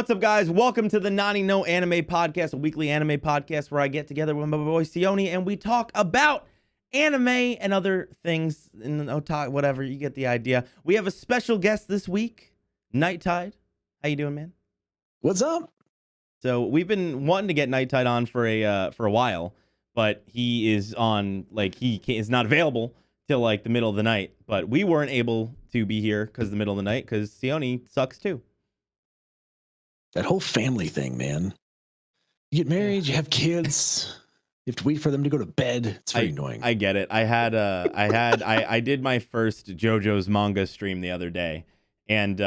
What's up, guys? Welcome to the Nani No Anime Podcast, a weekly anime podcast where I get together with my boy SeeOhKnee and we talk about anime and other things in otaku, whatever. You get the idea. We have a special guest this week, NyteTide. How you doing, man? What's up? So we've been wanting to get NyteTide on for a while, but he is on is not available till like the middle of the night. But we weren't able to be here because the middle of the night because SeeOhKnee sucks too. That whole family thing, man. You get married, you have kids, you have to wait for them to go to bed. It's very annoying. I get it. I did my first JoJo's manga stream the other day, and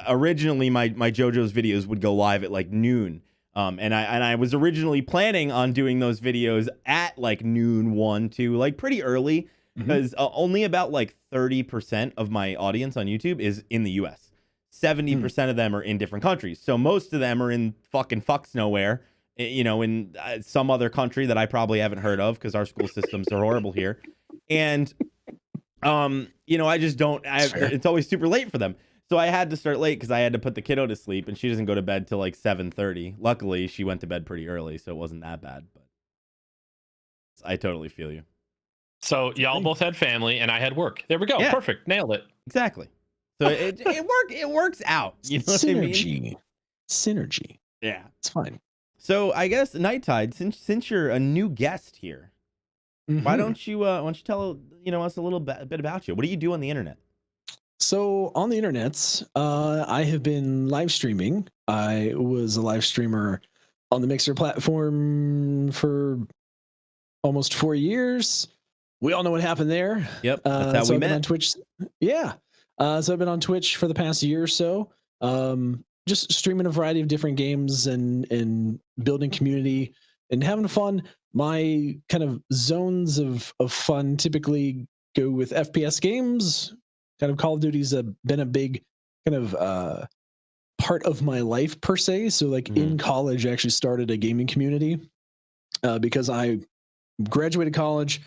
originally my JoJo's videos would go live at like noon. And I was originally planning on doing those videos at like noon, 1, 2, like pretty early, because only about like 30% of my audience on YouTube is in the US. 70% of them are in different countries. So most of them are in fucking fucks nowhere, you know, in some other country that I probably haven't heard of because our school systems are horrible here. And, you know, I just don't, it's always super late for them. So I had to start late because I had to put the kiddo to sleep and she doesn't go to bed till like 7:30. Luckily, she went to bed pretty early, so it wasn't that bad, but I totally feel you. So y'all both had family and I had work. There we go. Yeah. Perfect. Nailed it. Exactly. So it works out. You know what I mean? Synergy. Yeah, it's fine. So I guess NyteTide, since you're a new guest here, why don't you tell us a little bit about you? What do you do on the internet? So on the internet, I have been live streaming. I was a live streamer on the Mixer platform for almost 4 years. We all know what happened there. Yep, that's how we met. On Twitch. Yeah. So I've been on Twitch for the past year or so, just streaming a variety of different games and building community and having fun. My kind of zones of fun typically go with FPS games. Kind of Call of Duty's been a big kind of part of my life per se. So like in college, I actually started a gaming community because I graduated college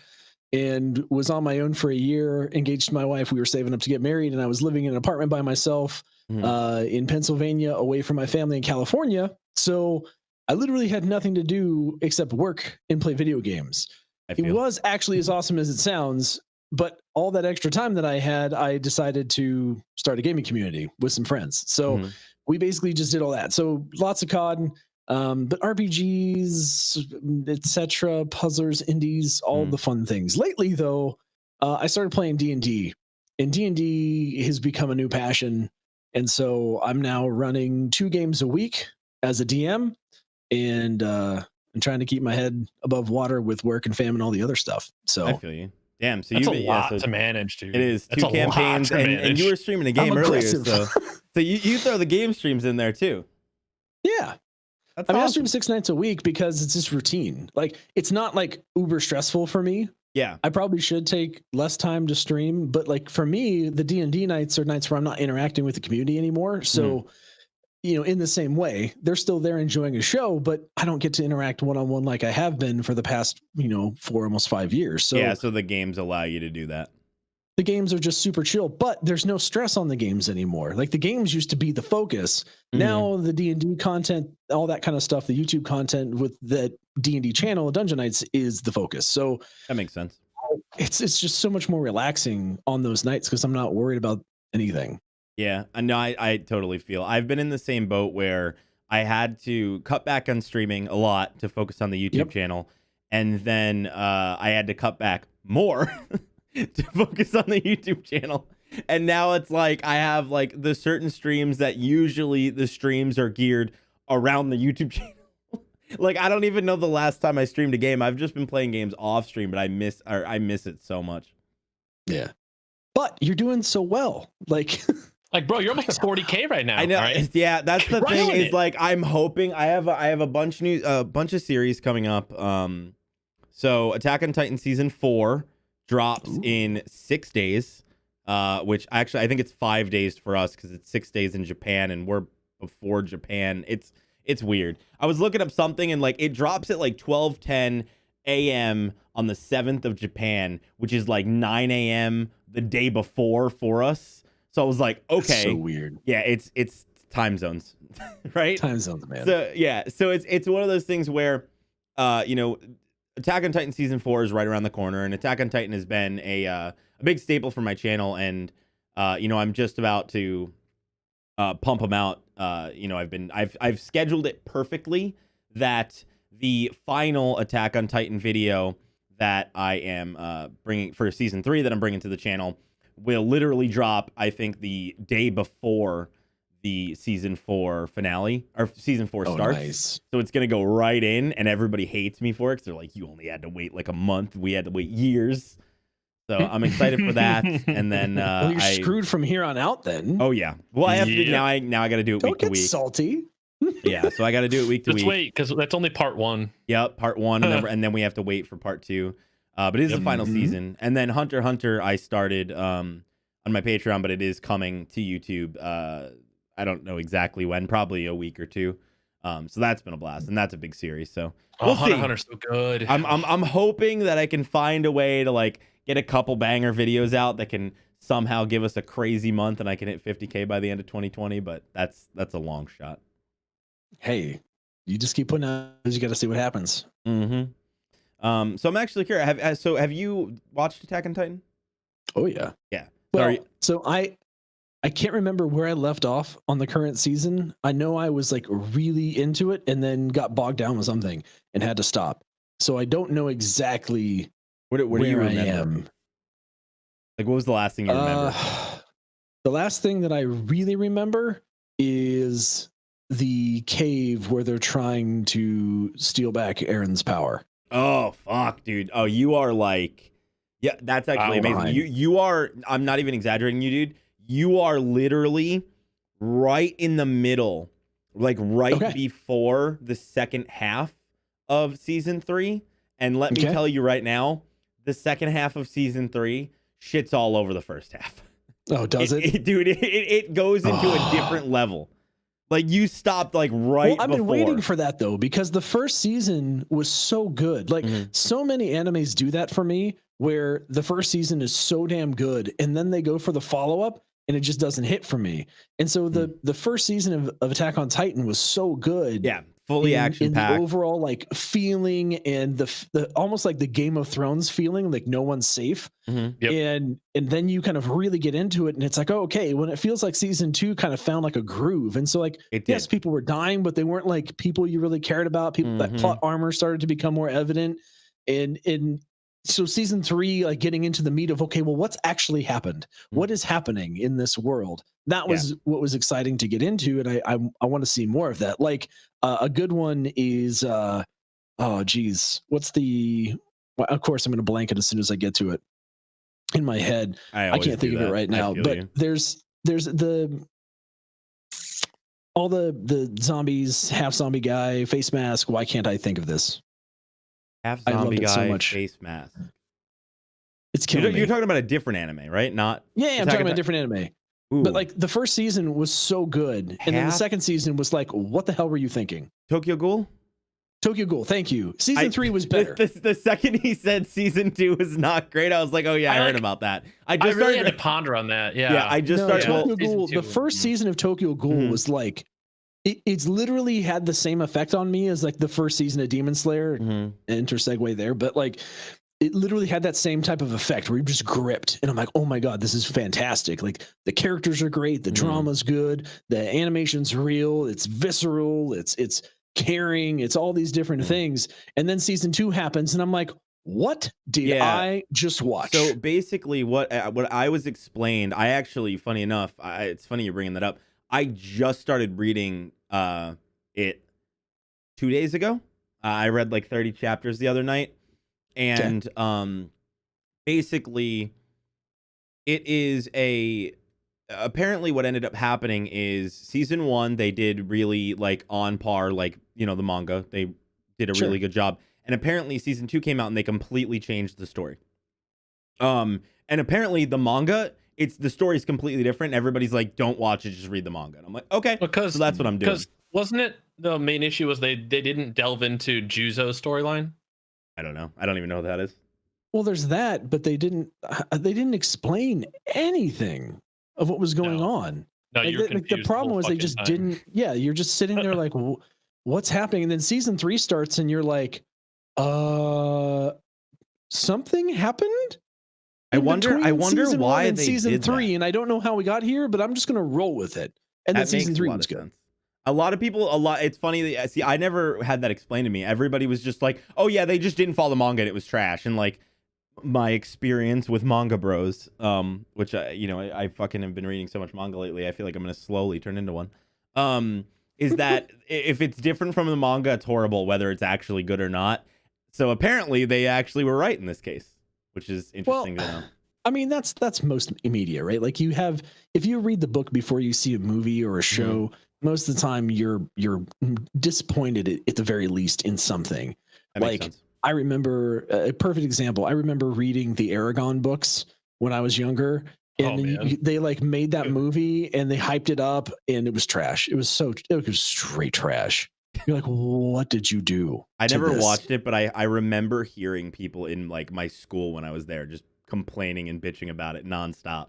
and was on my own for a year, engaged my wife. We were saving up to get married, and I was living in an apartment by myself in Pennsylvania, away from my family in California. So I literally had nothing to do except work and play video games. It was actually as awesome as it sounds, but all that extra time that I had, I decided to start a gaming community with some friends. So we basically just did all that. So lots of COD, but RPGs, etc., puzzlers, indies, all the fun things. Lately, though, I started playing D&D, and D&D has become a new passion. And so I'm now running 2 games a week as a DM, and I'm trying to keep my head above water with work and fam and all the other stuff. So I feel you. Damn, so that's a lot to manage, dude. It is. That's 2 campaigns, and you were streaming a game earlier, so you throw the game streams in there too. Yeah. That's I awesome. stream 6 nights a week because it's just routine. Like, it's not like uber stressful for me. Yeah. I probably should take less time to stream, but like for me, the D&D nights are nights where I'm not interacting with the community anymore. So, you know, in the same way, they're still there enjoying a show, but I don't get to interact one-on-one like I have been for the past, 4, almost 5 years. So yeah, so the games allow you to do that. The games are just super chill, but there's no stress on the games anymore. Like the games used to be the focus. Now the D&D content, all that kind of stuff, the YouTube content with the D&D channel, Dungeon Nights, is the focus. So that makes sense. It's just so much more relaxing on those nights because I'm not worried about anything. Yeah, no, I totally feel. I've been in the same boat where I had to cut back on streaming a lot to focus on the YouTube channel, and then I had to cut back more to focus on the YouTube channel. And now it's like I have like the certain streams that usually the streams are geared around the YouTube channel. Like I don't even know the last time I streamed a game. I've just been playing games off stream, but I miss it so much. Yeah. But you're doing so well. Like bro, you're almost at 40K right now. I know. Right? Yeah, that's the thing is like I'm hoping I have a bunch of series coming up. So Attack on Titan season 4 drops in 6 days, which actually I think it's 5 days for us because it's 6 days in Japan and we're before Japan. It's weird. I was looking up something and like it drops at like 12:10 a.m. on the 7th of Japan, which is like 9 a.m. the day before for us. So I was like, okay, that's so weird. Yeah, it's time zones, right? Time zones, man. So yeah, so it's one of those things where, you know, Attack on Titan season 4 is right around the corner, and Attack on Titan has been a big staple for my channel, and you know, I'm just about to pump them out. You know, I've scheduled it perfectly that the final Attack on Titan video that I am bringing for season 3 that I'm bringing to the channel will literally drop, I think, the day before the season 4 finale or season 4 starts. Nice. So it's gonna go right in, and everybody hates me for it because they're like, you only had to wait like a month. We had to wait years. So I'm excited for that. And then well, you're screwed from here on out then. Oh yeah. Well, I have to now I got to do it Don't week to get week. salty. Yeah, so I got to do it week to week. Let's wait, because that's only part 1. Yep, part 1, and then we have to wait for part 2. But it is the final season. And then Hunter x Hunter I started on my Patreon, but it is coming to YouTube. I don't know exactly when, probably a week or 2. So that's been a blast, and that's a big series. So we'll see. Hunter x Hunter's so good. I'm hoping that I can find a way to like get a couple banger videos out that can somehow give us a crazy month, and I can hit 50K by the end of 2020. But that's a long shot. Hey, you just keep putting out. You got to see what happens. So I'm actually curious. Have you watched Attack on Titan? Oh yeah, yeah. Well, so I can't remember where I left off on the current season. I know I was like really into it and then got bogged down with something and had to stop. So I don't know exactly what do you remember? I am. Like, what was the last thing you remember? The last thing that I really remember is the cave where they're trying to steal back Aaron's power. Oh fuck, dude. Oh, you are like, yeah, that's actually amazing. You are. I'm not even exaggerating, you dude. You are literally right in the middle, like before the second half of season 3. And let me tell you right now, the second half of season 3 shit's all over the first half. Oh, does it? Dude, it goes into a different level. Like, you stopped like right I've been waiting for that though, because the first season was so good. Like so many animes do that for me, where the first season is so damn good and then they go for the follow-up and it just doesn't hit for me. And so the first season of Attack on Titan was so good. Yeah. Fully action-packed. The overall like feeling and the almost like the Game of Thrones feeling, like no one's safe. Yep. And then you kind of really get into it, and it's like, oh, okay, when it feels like season 2 kind of found like a groove. And so like, yes, people were dying, but they weren't like people you really cared about. People that plot armor started to become more evident. And so season 3, like getting into the meat of, okay, well, what's actually happened? What is happening in this world? That was what was exciting to get into. And I want to see more of that. Like a good one is, oh geez, of course I'm going to blank it as soon as I get to it in my head. I can't think of it right now, but there's all the zombies, half zombie guy, face mask. Why can't I think of this? Half zombie guy, face mask. It's killing me. You're talking about a different anime, right? Not I'm talking about a different anime. Ooh. But like the first season was so good, and then the second season was like, what the hell were you thinking? Tokyo Ghoul. Tokyo Ghoul. Thank you. Season 3 was better. The second he said season 2 was not great, I was like, oh yeah, I heard about that. I really had to ponder on that. Yeah. I just started. Tokyo Ghoul, the first season of Tokyo Ghoul was like, it's literally had the same effect on me as like the first season of Demon Slayer. Enter segue there, but like it literally had that same type of effect where you're just gripped, and I'm like, oh my god, this is fantastic. Like the characters are great, the drama's good, the animation's real, it's visceral, it's caring, it's all these different things. And then season 2 happens, and I'm like, what did I just watch? So basically, what I was explained, I actually, funny enough, it's funny you're bringing that up. I just started reading it 2 days ago. I read like 30 chapters the other night, and basically, it is apparently what ended up happening is season 1 they did really like on par, like, you know, the manga. They did a really good job, and apparently season 2 came out and they completely changed the story. And apparently the manga, the story is completely different. Everybody's like, don't watch it, just read the manga. And I'm like, okay, so that's what I'm doing. Because wasn't it the main issue was they didn't delve into Juzo's storyline? I don't know. I don't even know what that is. Well, there's that, but they didn't explain anything of what was going on. No, Like, you're the confused. problem was they fucking just time. didn't. Yeah, you're just sitting there like, what's happening? And then season 3 starts, and you're like, something happened. I wonder season why 1 and they season did 3, that. and I don't know how we got here, but I'm just gonna roll with it. And then That season makes 3 a lot was of good. sense. A lot of people, it's funny that, see, I never had that explained to me. Everybody was just like, oh yeah, they just didn't follow the manga and it was trash. And like my experience with manga bros, which I fucking have been reading so much manga lately, I feel like I'm gonna slowly turn into one. Is that if it's different from the manga, it's horrible, whether it's actually good or not. So apparently they actually were right in this case, which is interesting to know. I mean, that's most media, right? Like if you read the book before you see a movie or a show, most of the time you're disappointed at the very least in something. That makes sense. I remember a perfect example. I remember reading the Aragon books when I was younger, and they like made that movie and they hyped it up, and it was trash. It was straight trash. You're like, what did you do? I never watched it, but I remember hearing people in like my school when I was there just complaining and bitching about it nonstop.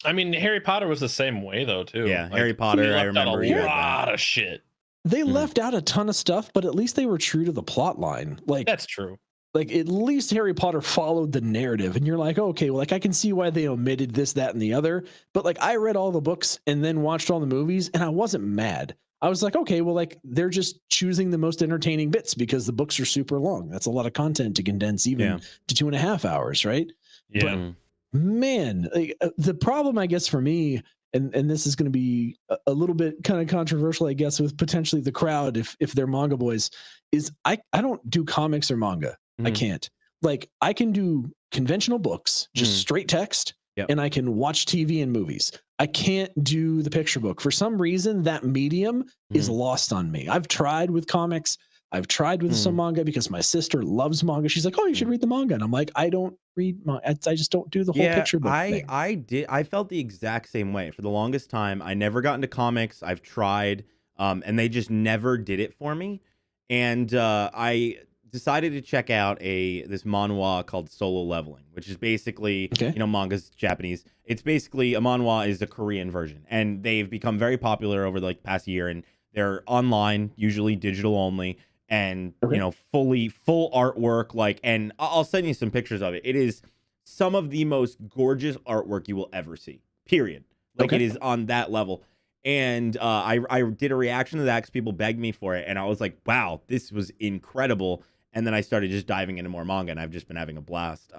I mean, Harry Potter was the same way though too. Yeah, like, Harry Potter. I remember a lot of shit. They left out a ton of stuff, but at least they were true to the plot line. Like, that's true. Like, at least Harry Potter followed the narrative, and you're like, okay, well, like I can see why they omitted this, that, and the other. But like, I read all the books and then watched all the movies, and I wasn't mad. I was like, okay, well, like they're just choosing the most entertaining bits because the books are super long. That's a lot of content to condense even to 2.5 hours, right? Yeah. But man, like, the problem, I guess, for me, and this is going to be a little bit kind of controversial, I guess, with potentially the crowd if they're manga boys, is I don't do comics or manga. I can't. Like, I can do conventional books, just straight text, and I can watch TV and movies. I can't do the picture book. For some reason, that medium is lost on me. I've tried with comics. I've tried with some manga because my sister loves manga. She's like, oh, you should read the manga. And I'm like, I don't read manga. I just don't do the whole picture book thing. I felt the exact same way. For the longest time, I never got into comics. I've tried, and they just never did it for me. And I decided to check out this manhwa called Solo Leveling, which is basically, manga's Japanese. It's basically, a manhwa is a Korean version, and they've become very popular over the past year, and they're online, usually digital only, and full artwork, and I'll send you some pictures of it. It is some of the most gorgeous artwork you will ever see, period. It is on that level. And I did a reaction to that because people begged me for it, and I was like, wow, this was incredible. And then I started just diving into more manga, and I've just been having a blast.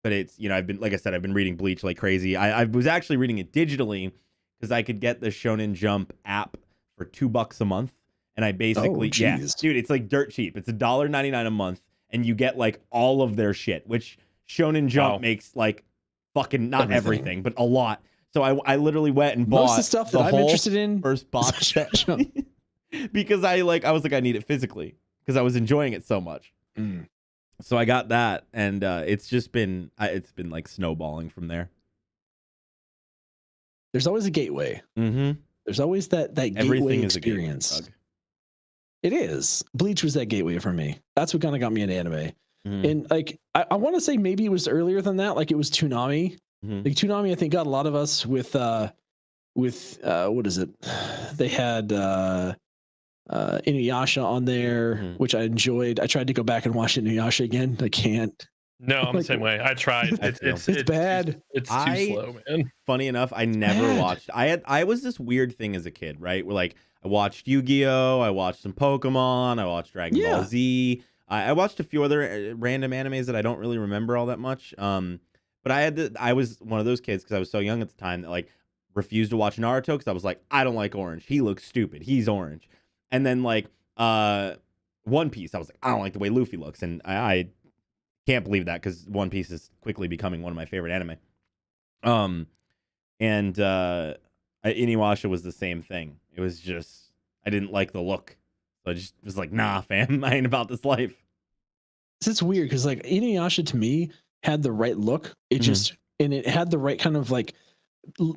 But it's, I've been reading Bleach like crazy. I was actually reading it digitally because I could get the Shonen Jump app for $2 a month. And I basically, dude, it's like dirt cheap. It's $1.99 a month, and you get like all of their shit, which Shonen Jump makes like fucking not everything, but a lot. So I literally went and bought most of the stuff that I'm interested in first box set because I was like, I need it physically because I was enjoying it so much. So I got that, and it's just been like snowballing from there. There's always a gateway. There's always that gateway experience. It is. Bleach was that gateway for me. That's what kind of got me into anime. And like, I want to say maybe it was earlier than that. Like, it was Toonami. Like, Toonami, I think, got a lot of us with what is it? They had Inuyasha on there, which I enjoyed. I tried to go back and watch Inuyasha again. I can't. No, I'm the same way. I tried. It's bad. It's too slow, man. Funny enough, I never watched. I was this weird thing as a kid, right? Where like I watched Yu-Gi-Oh, I watched some Pokemon, I watched Dragon Ball Z. I watched a few other random animes that I don't really remember all that much. But I was one of those kids because I was so young at the time that like refused to watch Naruto because I was like, I don't like orange. He looks stupid. He's orange. And then like One Piece, I was like, I don't like the way Luffy looks, and I can't believe that because One Piece is quickly becoming one of my favorite anime. And Inuyasha was the same thing. It was just I didn't like the look, so I just was like, nah, fam, I ain't about this life. It's weird because like Inuyasha to me had the right look. It just and it had the right kind of like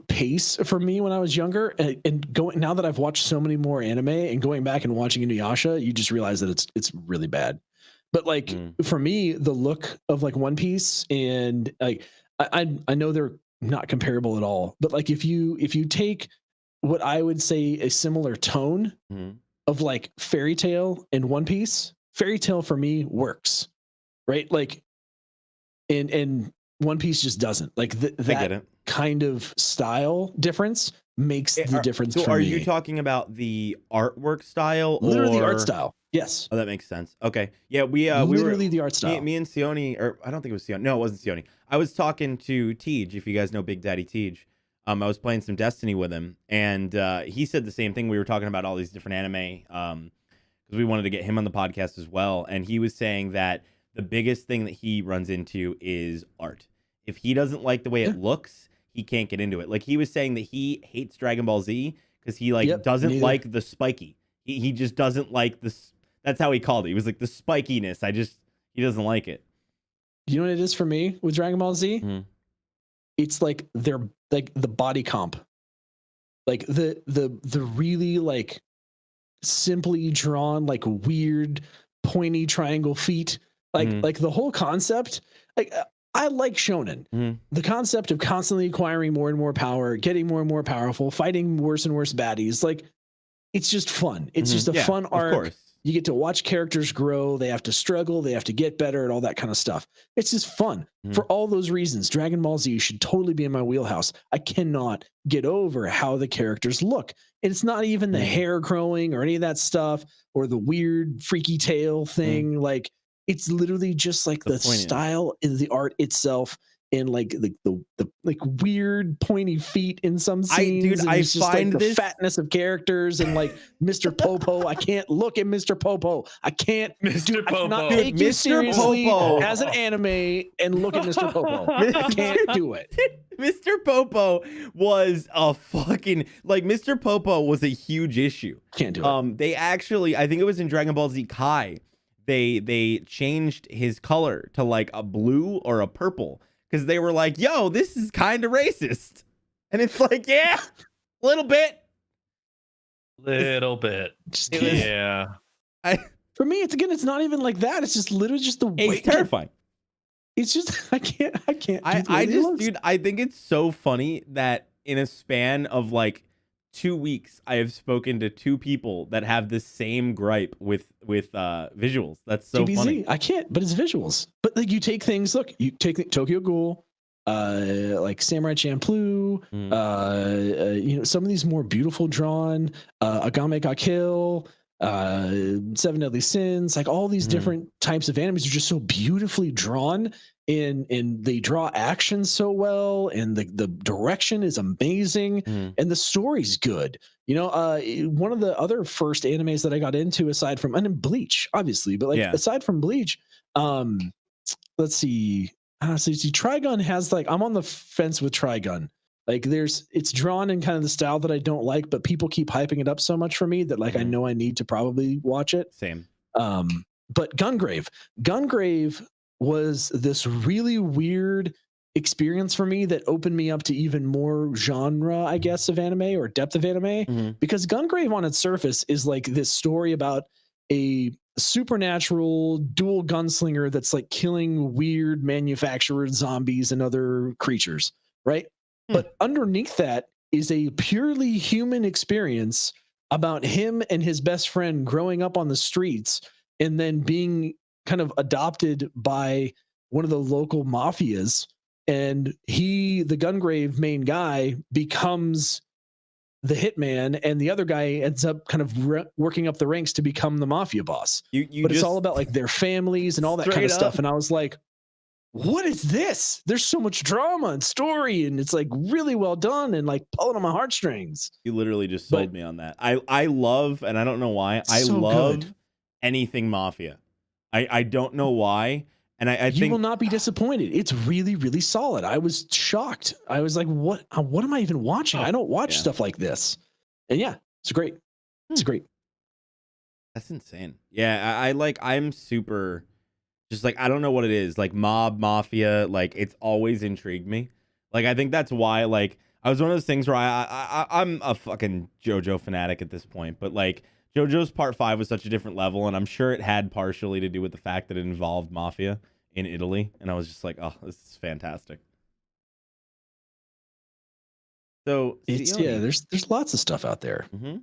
pace for me when I was younger. And going now that I've watched so many more anime and going back and watching Inuyasha, you just realize that it's really bad. But like for me, the look of like One Piece and like I know they're not comparable at all. But like if you take what I would say a similar tone of like Fairy Tail and One Piece, Fairy Tail for me works, right? Like, and One Piece just doesn't. Like that kind of style difference makes the difference so for me. Are you talking about the artwork style? Literally the art style. Yes. Oh, that makes sense. Okay. Yeah, we literally the art style. Me and SeeOhKnee, or I don't think it was SeeOhKnee. No, it wasn't SeeOhKnee. I was talking to Tej, if you guys know Big Daddy Tej. I was playing some Destiny with him, and he said the same thing. We were talking about all these different anime because we wanted to get him on the podcast as well. And he was saying that the biggest thing that he runs into is art. If he doesn't like the way it looks, he can't get into it. Like he was saying that he hates Dragon Ball Z because he doesn't like the spiky. He just doesn't like this. That's how he called it. He was like the spikiness. He doesn't like it. You know what it is for me with Dragon Ball Z? Mm-hmm. It's like they're like the body comp, like the really like simply drawn, like weird pointy triangle feet, like the whole concept. Like I like shonen. The concept of constantly acquiring more and more power, getting more and more powerful, fighting worse and worse baddies. Like it's just fun. It's just a fun arc. Of course. You get to watch characters grow. They have to struggle. They have to get better and all that kind of stuff. It's just fun. For all those reasons, Dragon Ball Z should totally be in my wheelhouse. I cannot get over how the characters look. And it's not even the hair growing or any of that stuff or the weird freaky tail thing. Like it's literally just like the style in the art itself. And like the like weird pointy feet in some scenes. I just find like the fatness of characters and like Mr. Popo. I can't look at Mr. Popo. I can't. Mr. Popo. I cannot take you seriously as an anime and look at Mr. Popo. I can't do it. Mr. Popo was a fucking Mr. Popo was a huge issue. Can't do it. They actually, I think it was in Dragon Ball Z Kai. They changed his color to like a blue or a purple. Because they were like, yo, this is kind of racist. And it's like, yeah, a little bit. Yeah. For me, it's not even like that. It's just literally just the way. It's terrifying. It's just, I can't. Dude, I think it's so funny that in a span of like 2 weeks, I have spoken to 2 people that have the same gripe with visuals. That's so funny. I can't, but it's visuals. But like you take things, look, you take Tokyo Ghoul, like Samurai Champloo, some of these more beautiful drawn, Agame ga Kill, Seven Deadly Sins, like all these different types of animes are just so beautifully drawn. And they draw action so well, and the direction is amazing, and the story's good. One of the other first animes that I got into, aside from Bleach, obviously, but aside from Bleach, let's see, Trigun has I'm on the fence with Trigun. Like it's drawn in kind of the style that I don't like, but people keep hyping it up so much for me that I know I need to probably watch it. Same. But Gungrave was this really weird experience for me that opened me up to even more genre, I guess, of anime or depth of anime, because Gungrave on its surface is like this story about a supernatural dual gunslinger that's like killing weird manufactured zombies and other creatures, right? But underneath that is a purely human experience about him and his best friend growing up on the streets and then being kind of adopted by one of the local mafias, and the Gungrave main guy becomes the hitman, and the other guy ends up kind of working up the ranks to become the mafia boss. But it's all about like their families and all that kind of stuff. And I was like, what is this? There's so much drama and story, and it's like really well done and like pulling on my heartstrings. You literally just sold me on that. I love, and I don't know why, I love anything mafia. I don't know why. And I think you will not be disappointed. It's really, really solid. I was shocked. I was like, what am I even watching? I don't watch stuff like this. And it's great. It's great. That's insane. Yeah. I'm super just I don't know what it is. Like mafia, it's always intrigued me. I think that's why, I was one of those things where I'm a fucking JoJo fanatic at this point, but JoJo's Part 5 was such a different level, and I'm sure it had partially to do with the fact that it involved mafia in Italy, and I was just like, oh, this is fantastic. So there's lots of stuff out there. Mm-hmm.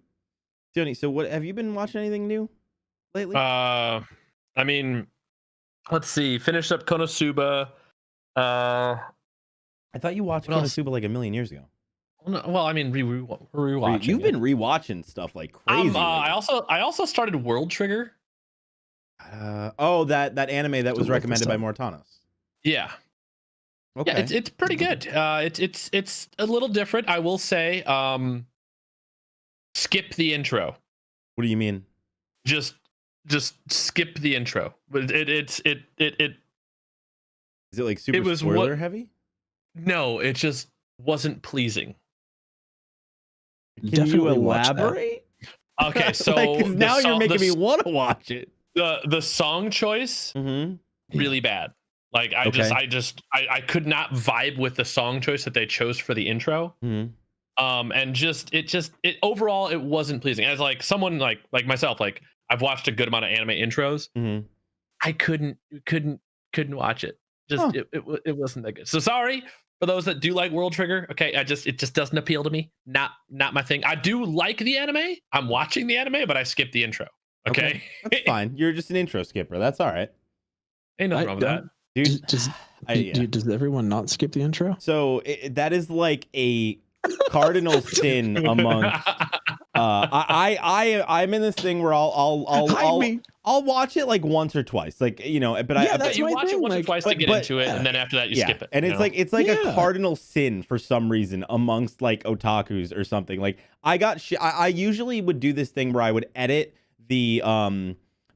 Sione, so what have you been watching anything new lately? I mean, let's see. Finished up Konosuba. I thought you watched Konosuba like a million years ago. Well, I mean, rewatching. You've been rewatching stuff like crazy. I also started World Trigger. That anime that was recommended by Mortanos. Yeah. Okay. Yeah, it's pretty good. It's a little different, I will say. Skip the intro. What do you mean? Just skip the intro. But it is it like super spoiler heavy? No, it just wasn't pleasing. Can you elaborate? Okay, so now you're making me want to watch it. The song choice, really bad. Like I could not vibe with the song choice that they chose for the intro. And it overall it wasn't pleasing. As like someone like myself, like I've watched a good amount of anime intros. I couldn't watch it. It wasn't that good. So sorry for those that do like World Trigger. Okay, it just doesn't appeal to me. Not my thing. I do like the anime. I'm watching the anime, but I skip the intro. Okay. That's fine. You're just an intro skipper. That's all right. Ain't nothing wrong with that. Dude, does everyone not skip the intro? So that is like a cardinal sin amongst. I'm in this thing where I'll watch it like once or twice, like but you watch it once or twice to get into it, and then after that you skip it. And it's like a cardinal sin for some reason amongst like otakus or something. Like I usually would do this thing where I would edit the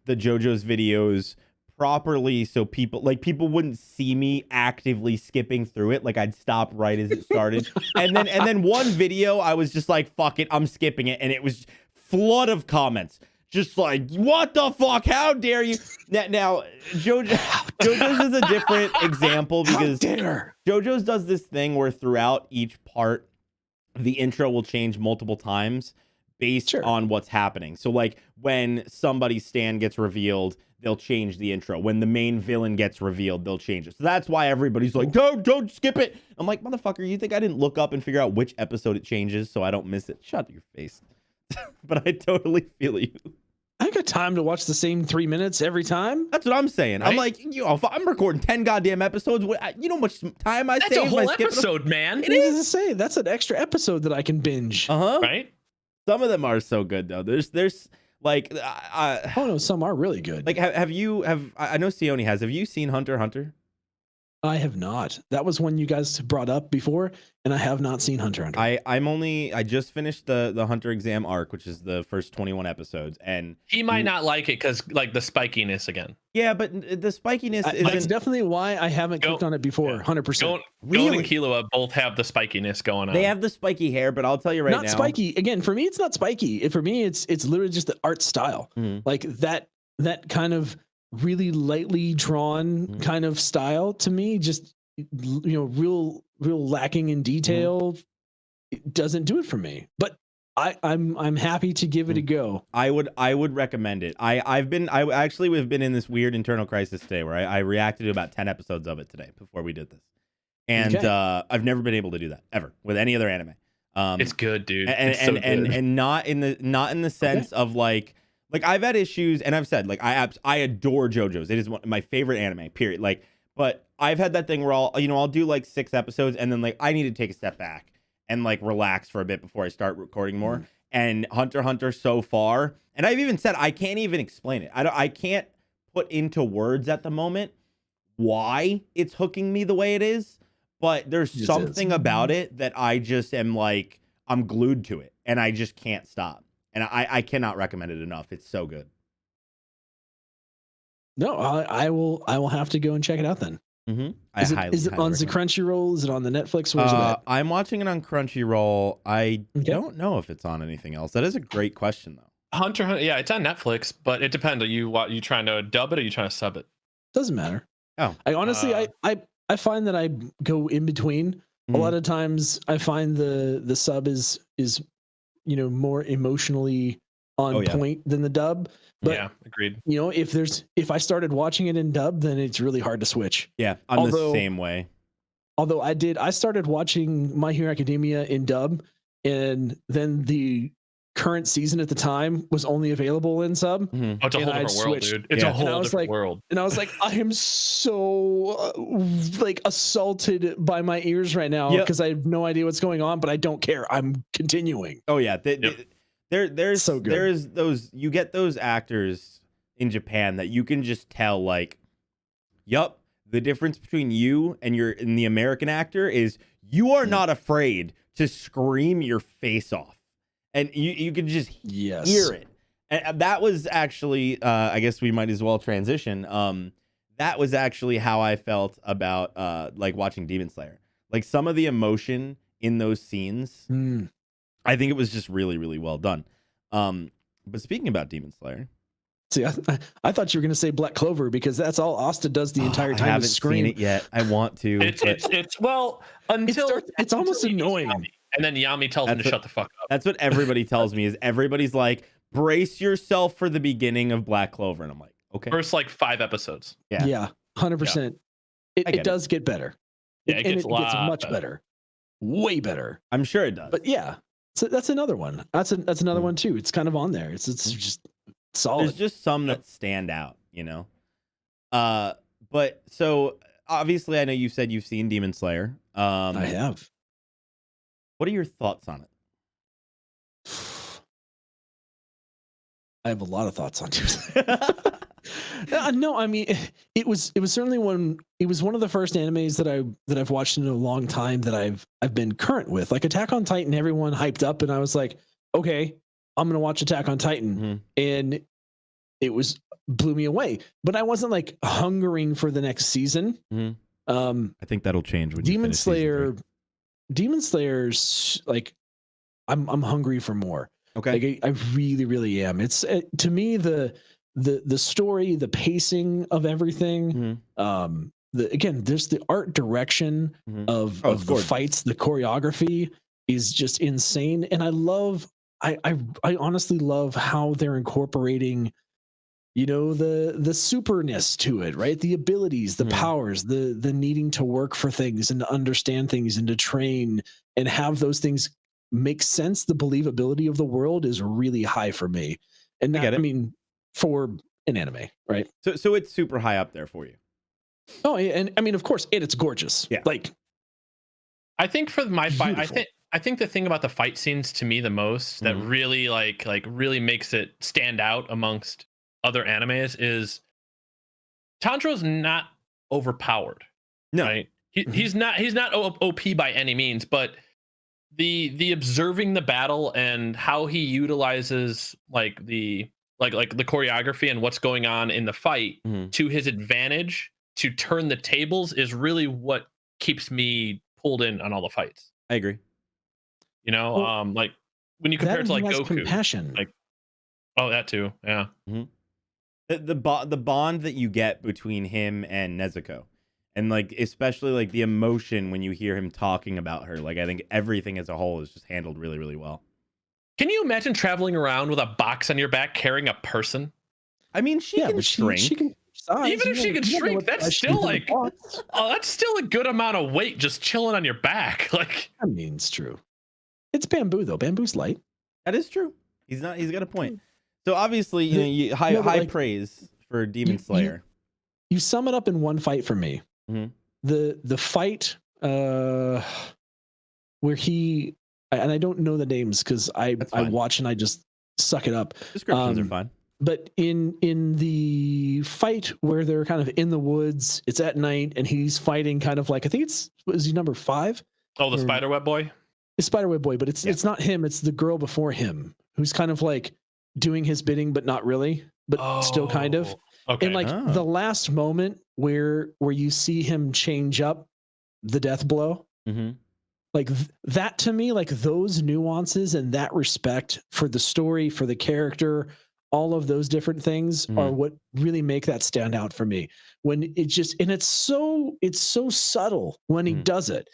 JoJo's videos properly so people wouldn't see me actively skipping through it. Like I'd stop right as it started. and then one video I was just like, fuck it, I'm skipping it, and it was flood of comments. Just like, what the fuck? How dare you? Now JoJo's is a different example because JoJo's does this thing where throughout each part, the intro will change multiple times based on what's happening. So like when somebody's stand gets revealed, they'll change the intro. When the main villain gets revealed, they'll change it. So that's why everybody's like, don't skip it. I'm like, motherfucker, you think I didn't look up and figure out which episode it changes so I don't miss it? Shut your face. But I totally feel you. I ain't got time to watch the same 3 minutes every time. That's what I'm saying. Right? I'm like, if I'm recording 10 goddamn episodes, you know how much time I save? That's a whole episode, man. It is to say that's an extra episode that I can binge. Right? Some of them are so good though. There's like oh no, some are really good. Like I know SeeOhKnee has. Have you seen Hunter x Hunter? I have not. That was one you guys brought up before, and I have not seen Hunter x Hunter. I just finished the Hunter exam arc, which is the first 21 episodes, and he might not like it because like the spikiness again. Yeah, but the spikiness isn't... That's definitely why I haven't clicked on it before. 100%. Gon and Killua both have the spikiness going on. They have the spiky hair, but I'll tell you right now, not spiky. Again, for me, it's not spiky. For me, it's literally just the art style, like that kind of really lightly drawn kind of style to me. Just real lacking in detail. It doesn't do it for me, but I'm happy to give it a go. I would recommend it. I actually have been in this weird internal crisis today where I reacted to about 10 episodes of it today before we did this, and I've never been able to do that ever with any other anime. It's good, dude. And not in the sense of like I've had issues, and I've said like I adore JoJo's. It is one of my favorite anime. Period. Like, but I've had that thing where I'll do like 6 episodes, and then like I need to take a step back and like relax for a bit before I start recording more. And Hunter x Hunter so far, and I've even said I can't even explain it. I can't put into words at the moment why it's hooking me the way it is, but there's something about it that I just am like, I'm glued to it, and I just can't stop. And I cannot recommend it enough. It's so good. No, I will have to go and check it out then. Is it on the Crunchyroll? Is it on the Netflix? Where's it at? I'm watching it on Crunchyroll. I don't know if it's on anything else. That is a great question though. Hunter, yeah, it's on Netflix, but it depends. Are you trying to dub it or are you trying to sub it? Doesn't matter. Oh, I honestly I find that I go in between. A lot of times I find the sub is more emotionally on point than the dub. But, yeah, agreed. If I started watching it in dub, then it's really hard to switch. Yeah, I'm the same way. Although I started watching My Hero Academia in dub, and then the current season at the time was only available in sub. Oh, it's a whole different world, dude. It's a whole different world. And I was like, I am so like assaulted by my ears right now because I have no idea what's going on, but I don't care. I'm continuing. Oh yeah, there's so good. There's those, you get those actors in Japan that you can just tell, like, yup, the difference between you and the American actor is you are not afraid to scream your face off. And you can just hear it. And that was actually, I guess we might as well transition. That was actually how I felt about like watching Demon Slayer. Like some of the emotion in those scenes, I think it was just really, really well done. But speaking about Demon Slayer. See, I thought you were going to say Black Clover because that's all Asta does the entire time. I haven't seen it yet. I want to. It's well, until it's almost annoying. And then Yami tells him to shut the fuck up. That's what everybody tells me, is everybody's like, brace yourself for the beginning of Black Clover. And I'm like, okay. First like 5 episodes. Yeah, 100%. It does get better. Yeah, it gets much better. Way better. I'm sure it does. But yeah, so that's another one. That's another one too. It's kind of on there. It's just solid. There's just some that stand out, you know? But so obviously I know you said you've seen Demon Slayer. I have. What are your thoughts on it? I have a lot of thoughts on it. No, I mean it was certainly one of the first animes that I've watched in a long time that I've been current with. Like Attack on Titan, everyone hyped up, and I was like, okay, I'm gonna watch Attack on Titan, and it blew me away. But I wasn't like hungering for the next season. I think that'll change when Demon Slayer. Demon Slayer's like, I'm hungry for more. Okay, like, I really, really am. It's to me the story, the pacing of everything. Again, there's the art direction of the fights, the choreography is just insane, and I honestly love how they're incorporating, you know, the superness to it, right? The abilities, the powers, the needing to work for things and to understand things and to train and have those things make sense. The believability of the world is really high for me. And that, I mean, for an anime, right? So it's super high up there for you. Oh, yeah, and I mean, of course, and it's gorgeous. Yeah. Like, I think for my fight, I think the thing about the fight scenes to me the most that really like really makes it stand out amongst other animes is Tanjiro's not overpowered. No, right? He's not OP by any means, but the observing the battle and how he utilizes like the choreography and what's going on in the fight to his advantage to turn the tables is really what keeps me pulled in on all the fights. I agree. You know, like when you compare it to like Goku, compassion. like, oh, that too, yeah. The bond that you get between him and Nezuko, and like especially like the emotion when you hear him talking about her, like I think everything as a whole is just handled really, really well. Can you imagine traveling around with a box on your back carrying a person? I mean, she can shrink. She can even if she could shrink, that's still like, that's still a good amount of weight just chilling on your back. Like, I mean, it's true. It's bamboo though. Bamboo's light. That is true. He's got a point. So obviously, you know, high praise for Demon Slayer. You sum it up in one fight for me. The fight where he, and I don't know the names because I watch and I just suck it up. Descriptions are fine. But in the fight where they're kind of in the woods, it's at night and he's fighting kind of like, I think is he number 5? Oh, the spiderweb boy? It's spiderweb boy, but it's not him. It's the girl before him who's kind of like doing his bidding, but not really, but still kind of. Okay. And like the last moment where you see him change up the death blow, like that to me, like those nuances and that respect for the story, for the character, all of those different things are what really make that stand out for me. When it just, and it's so subtle when he does it,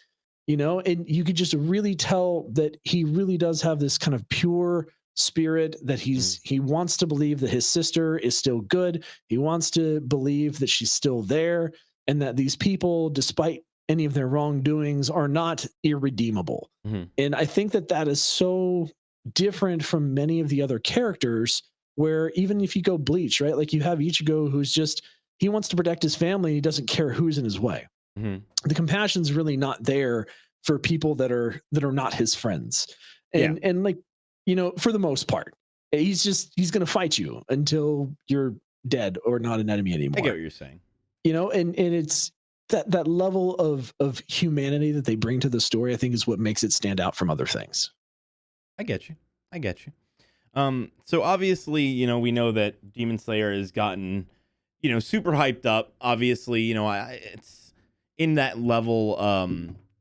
you know, and you could just really tell that he really does have this kind of pure spirit, that he wants to believe that his sister is still good. He wants to believe that she's still there, and that these people, despite any of their wrongdoings are not irredeemable. And I think that is so different from many of the other characters, where even if you go Bleach, right? Like you have Ichigo, who's just, he wants to protect his family. He doesn't care who's in his way. The compassion's really not there for people that are not his friends. And like, you know, for the most part, he's going to fight you until you're dead or not an enemy anymore. I get what you're saying. You know, and it's that level of humanity that they bring to the story, I think, is what makes it stand out from other things. I get you. So obviously, you know, we know that Demon Slayer has gotten, you know, super hyped up. Obviously, you know, it's in that level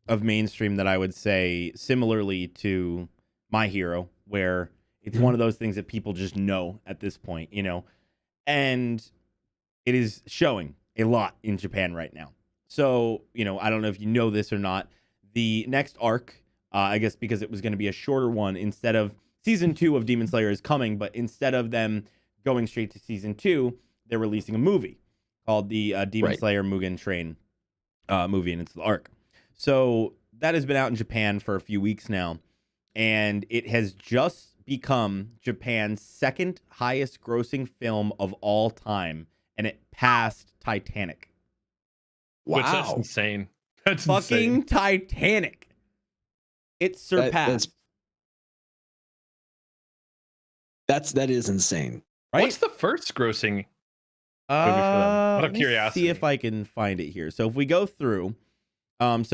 of mainstream that I would say similarly to My Hero, where it's one of those things that people just know at this point, you know, and it is showing a lot in Japan right now. So, you know, I don't know if you know this or not. The next arc, I guess because it was going to be a shorter one, instead of season 2 of Demon Slayer is coming, but instead of them going straight to season 2, they're releasing a movie called the Demon Slayer Mugen Train movie, and it's the arc. So that has been out in Japan for a few weeks now, and it has just become Japan's second highest grossing film of all time, and it passed Titanic. Wow. Which, that's insane. That's fucking insane. Titanic. It surpassed. That is insane. Right? What's the first grossing movie for them? Out of curiosity. See if I can find it here. So if we go through, an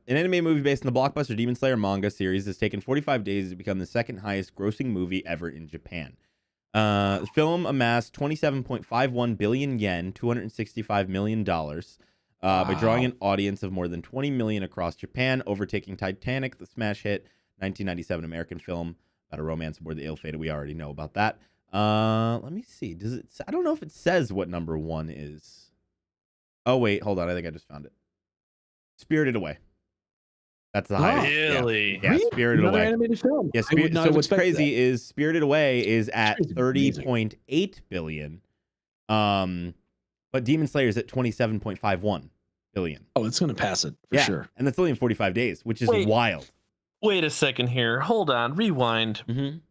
anime movie based on the blockbuster Demon Slayer manga series has taken 45 days to become the second highest grossing movie ever in Japan. The film amassed 27.51 billion yen, $265 million, by drawing an audience of more than 20 million across Japan, overtaking Titanic, the smash hit 1997 American film about a romance aboard the ill-fated. We already know about that. Let me see. Does it? I don't know if it says what number 1 is. Oh wait, hold on. I think I just found it. Spirited Away. That's the highest. Really? Yeah, Spirited Another Away. animated film. Yeah, so what's crazy is Spirited Away is at 30.8 billion. But Demon Slayer is at 27.51 billion. Oh, it's going to pass it for sure. And that's only in 45 days, which is wild. Wait a second here. Hold on. Rewind.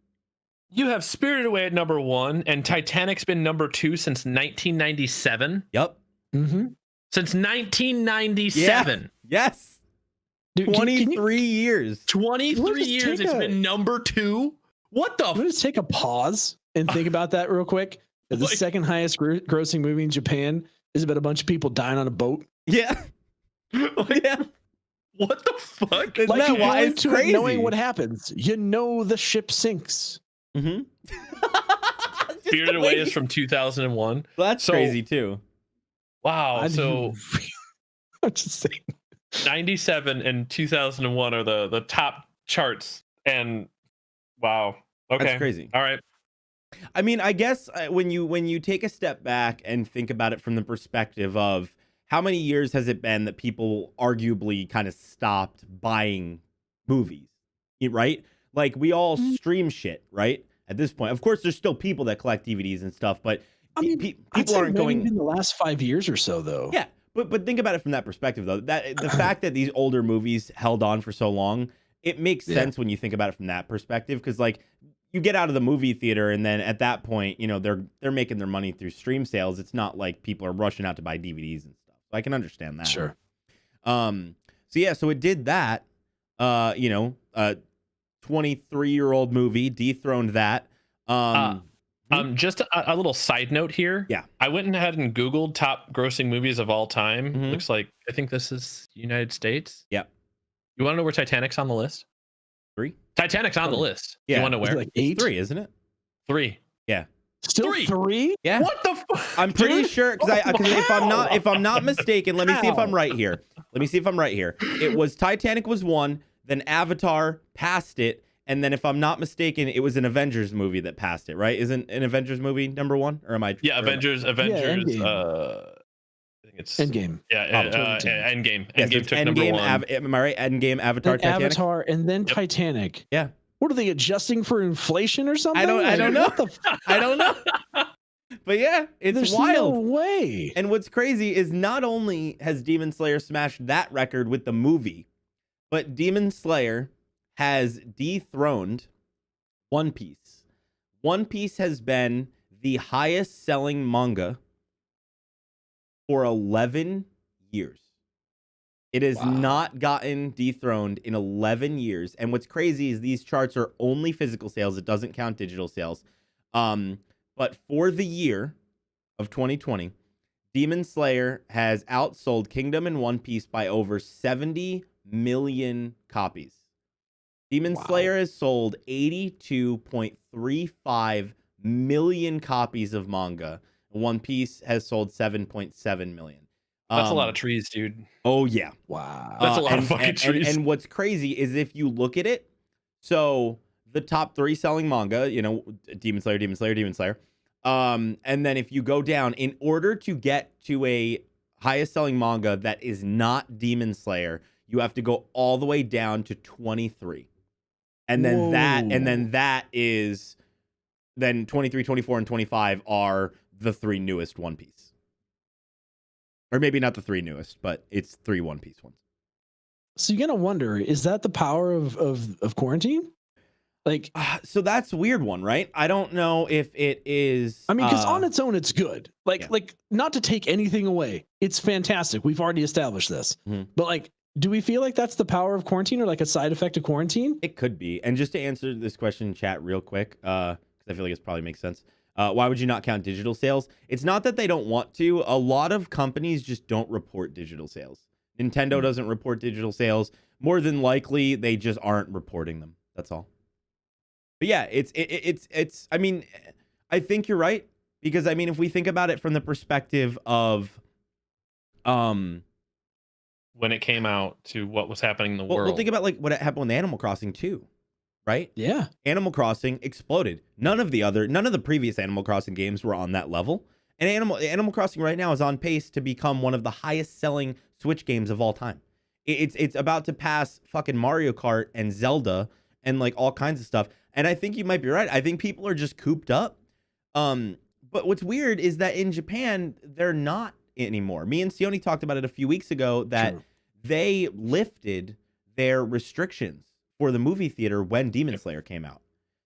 You have Spirited Away at number 1, and Titanic's been number 2 since 1997. Yep. Since 1997. Yeah. Yes. Dude, 23 years. 23 years. It's been number 2. What the? Let me just take a pause and think about that real quick. The second highest grossing movie in Japan is about a bunch of people dying on a boat. Yeah. Yeah. What the fuck? Isn't like that why it's crazy? Knowing what happens, you know the ship sinks. Spirited Away is from 2001. Well, that's crazy too. Wow. So I'm just saying, 97 and 2001 are the top charts, and wow. Okay. That's crazy. All right. I mean, I guess when you take a step back and think about it from the perspective of how many years has it been that people arguably kind of stopped buying movies, right? Like we all stream shit, right? At this point, of course, there's still people that collect DVDs and stuff, but I mean, people aren't going in the last 5 years or so, though. Yeah, but think about it from that perspective, though. That the fact that these older movies held on for so long, it makes sense when you think about it from that perspective, because like you get out of the movie theater, and then at that point, you know, they're making their money through stream sales. It's not like people are rushing out to buy DVDs and stuff. So I can understand that. Sure. So it did that. 23-year-old movie dethroned that. Just a little side note here. Yeah. I went ahead and Googled top grossing movies of all time. Looks like, I think this is United States. Yeah. You want to know where Titanic's on the list? 3? Titanic's on the list. Yeah. You want to know where? Like 8? 3, isn't it? 3. Yeah. Still 3? Yeah. What the fuck? I'm pretty sure, because if I'm not mistaken, let me see if I'm right here. It was Titanic was 1, then Avatar passed it, and then if I'm not mistaken, it was an Avengers movie that passed it, right? Isn't an Avengers movie number 1? Or am I? Yeah, Avengers. Yeah, I think it's Endgame. Yeah, Endgame. Yes, Endgame took number 1. Am I right? Endgame, Avatar, then Titanic. Avatar, and then Titanic. Yeah. What are they adjusting for inflation or something? I don't know. I don't know. But yeah, it's There's wild. no way. And what's crazy is not only has Demon Slayer smashed that record with the movie, but Demon Slayer has dethroned One Piece. One Piece has been the highest selling manga for 11 years. It has not gotten dethroned in 11 years. And what's crazy is these charts are only physical sales. It doesn't count digital sales. But for the year of 2020, Demon Slayer has outsold Kingdom and One Piece by over 70 million copies. Demon Slayer has sold 82.35 million copies of manga. One Piece has sold 7.7 million. That's a lot of trees, dude. Oh, yeah. Wow. That's a lot of fucking trees. And what's crazy is if you look at it, so the top 3 selling manga, you know, Demon Slayer, Demon Slayer, Demon Slayer. And then if you go down, in order to get to a highest selling manga that is not Demon Slayer, you have to go all the way down to 23. And then then 23, 24, and 25 are the 3 newest One Piece. Or maybe not the 3 newest, but it's 3 One Piece ones. So you're gonna wonder, is that the power of quarantine? Like, so that's a weird one, right? I don't know if it is. I mean, because on its own, it's good. Like not to take anything away, it's fantastic. We've already established this. But like, do we feel like that's the power of quarantine, or like a side effect of quarantine? It could be. And just to answer this question in chat real quick, because I feel like it probably makes sense. Why would you not count digital sales? It's not that they don't want to. A lot of companies just don't report digital sales. Nintendo doesn't report digital sales. More than likely, they just aren't reporting them. That's all. But yeah, it's. I mean, I think you're right, because I mean, if we think about it from the perspective of, when it came out to what was happening in the world. Well, think about like what happened with Animal Crossing too. Right? Yeah. Animal Crossing exploded. None of the previous Animal Crossing games were on that level. And Animal Crossing right now is on pace to become one of the highest selling Switch games of all time. It's about to pass fucking Mario Kart and Zelda and like all kinds of stuff. And I think you might be right. I think people are just cooped up. But what's weird is that in Japan, they're not anymore. Me and SeeOhKnee talked about it a few weeks ago that they lifted their restrictions for the movie theater when Demon Slayer came out.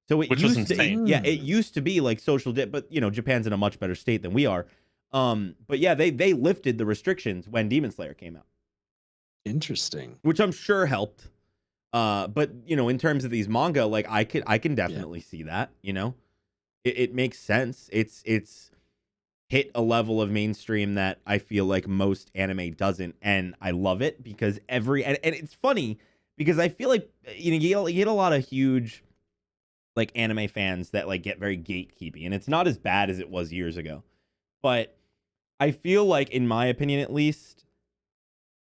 So it Which was insane. It used to be like social but you know, Japan's in a much better state than we are. But yeah, they lifted the restrictions when Demon Slayer came out. Interesting. Which I'm sure helped. But you know, in terms of these manga, like I can definitely see that, you know. It makes sense. It's hit a level of mainstream that I feel like most anime doesn't, and I love it because and it's funny because I feel like you get a lot of huge like anime fans that like get very gatekeepy, and it's not as bad as it was years ago. But I feel like, in my opinion at least,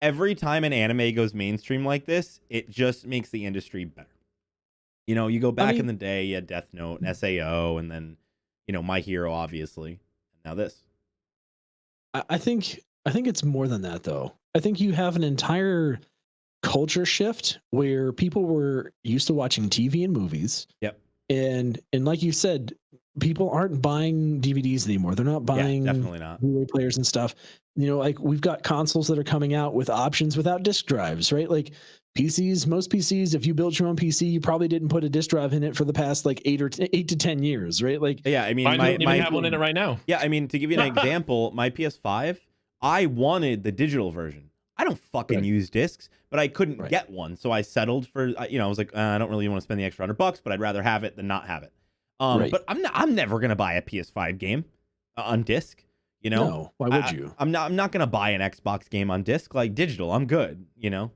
every time an anime goes mainstream like this, it just makes the industry better. You know, you go back in the day, you had Death Note and SAO, and then, you know, My Hero, obviously. And now this. I think it's more than that, though. I think you have an entire culture shift where people were used to watching TV and movies. Yep. And like you said, people aren't buying DVDs anymore. They're not buying definitely not Blu-ray players and stuff. You know, like we've got consoles that are coming out with options without disk drives, right? Like PCs, most PCs, if you built your own PC, you probably didn't put a disk drive in it for the past like 8 to 10 years, right? Like, yeah, I mean, I have one in it right now. Yeah, I mean, to give you an example, my PS5, I wanted the digital version. I don't fucking use discs, but I couldn't get one, so I settled for, you know, I was like, I don't really want to spend the extra $100, but I'd rather have it than not have it. But I'm never gonna buy a PS5 game on disc. You know, no, why would you? I'm not gonna buy an Xbox game on disc. Like digital, I'm good. You know,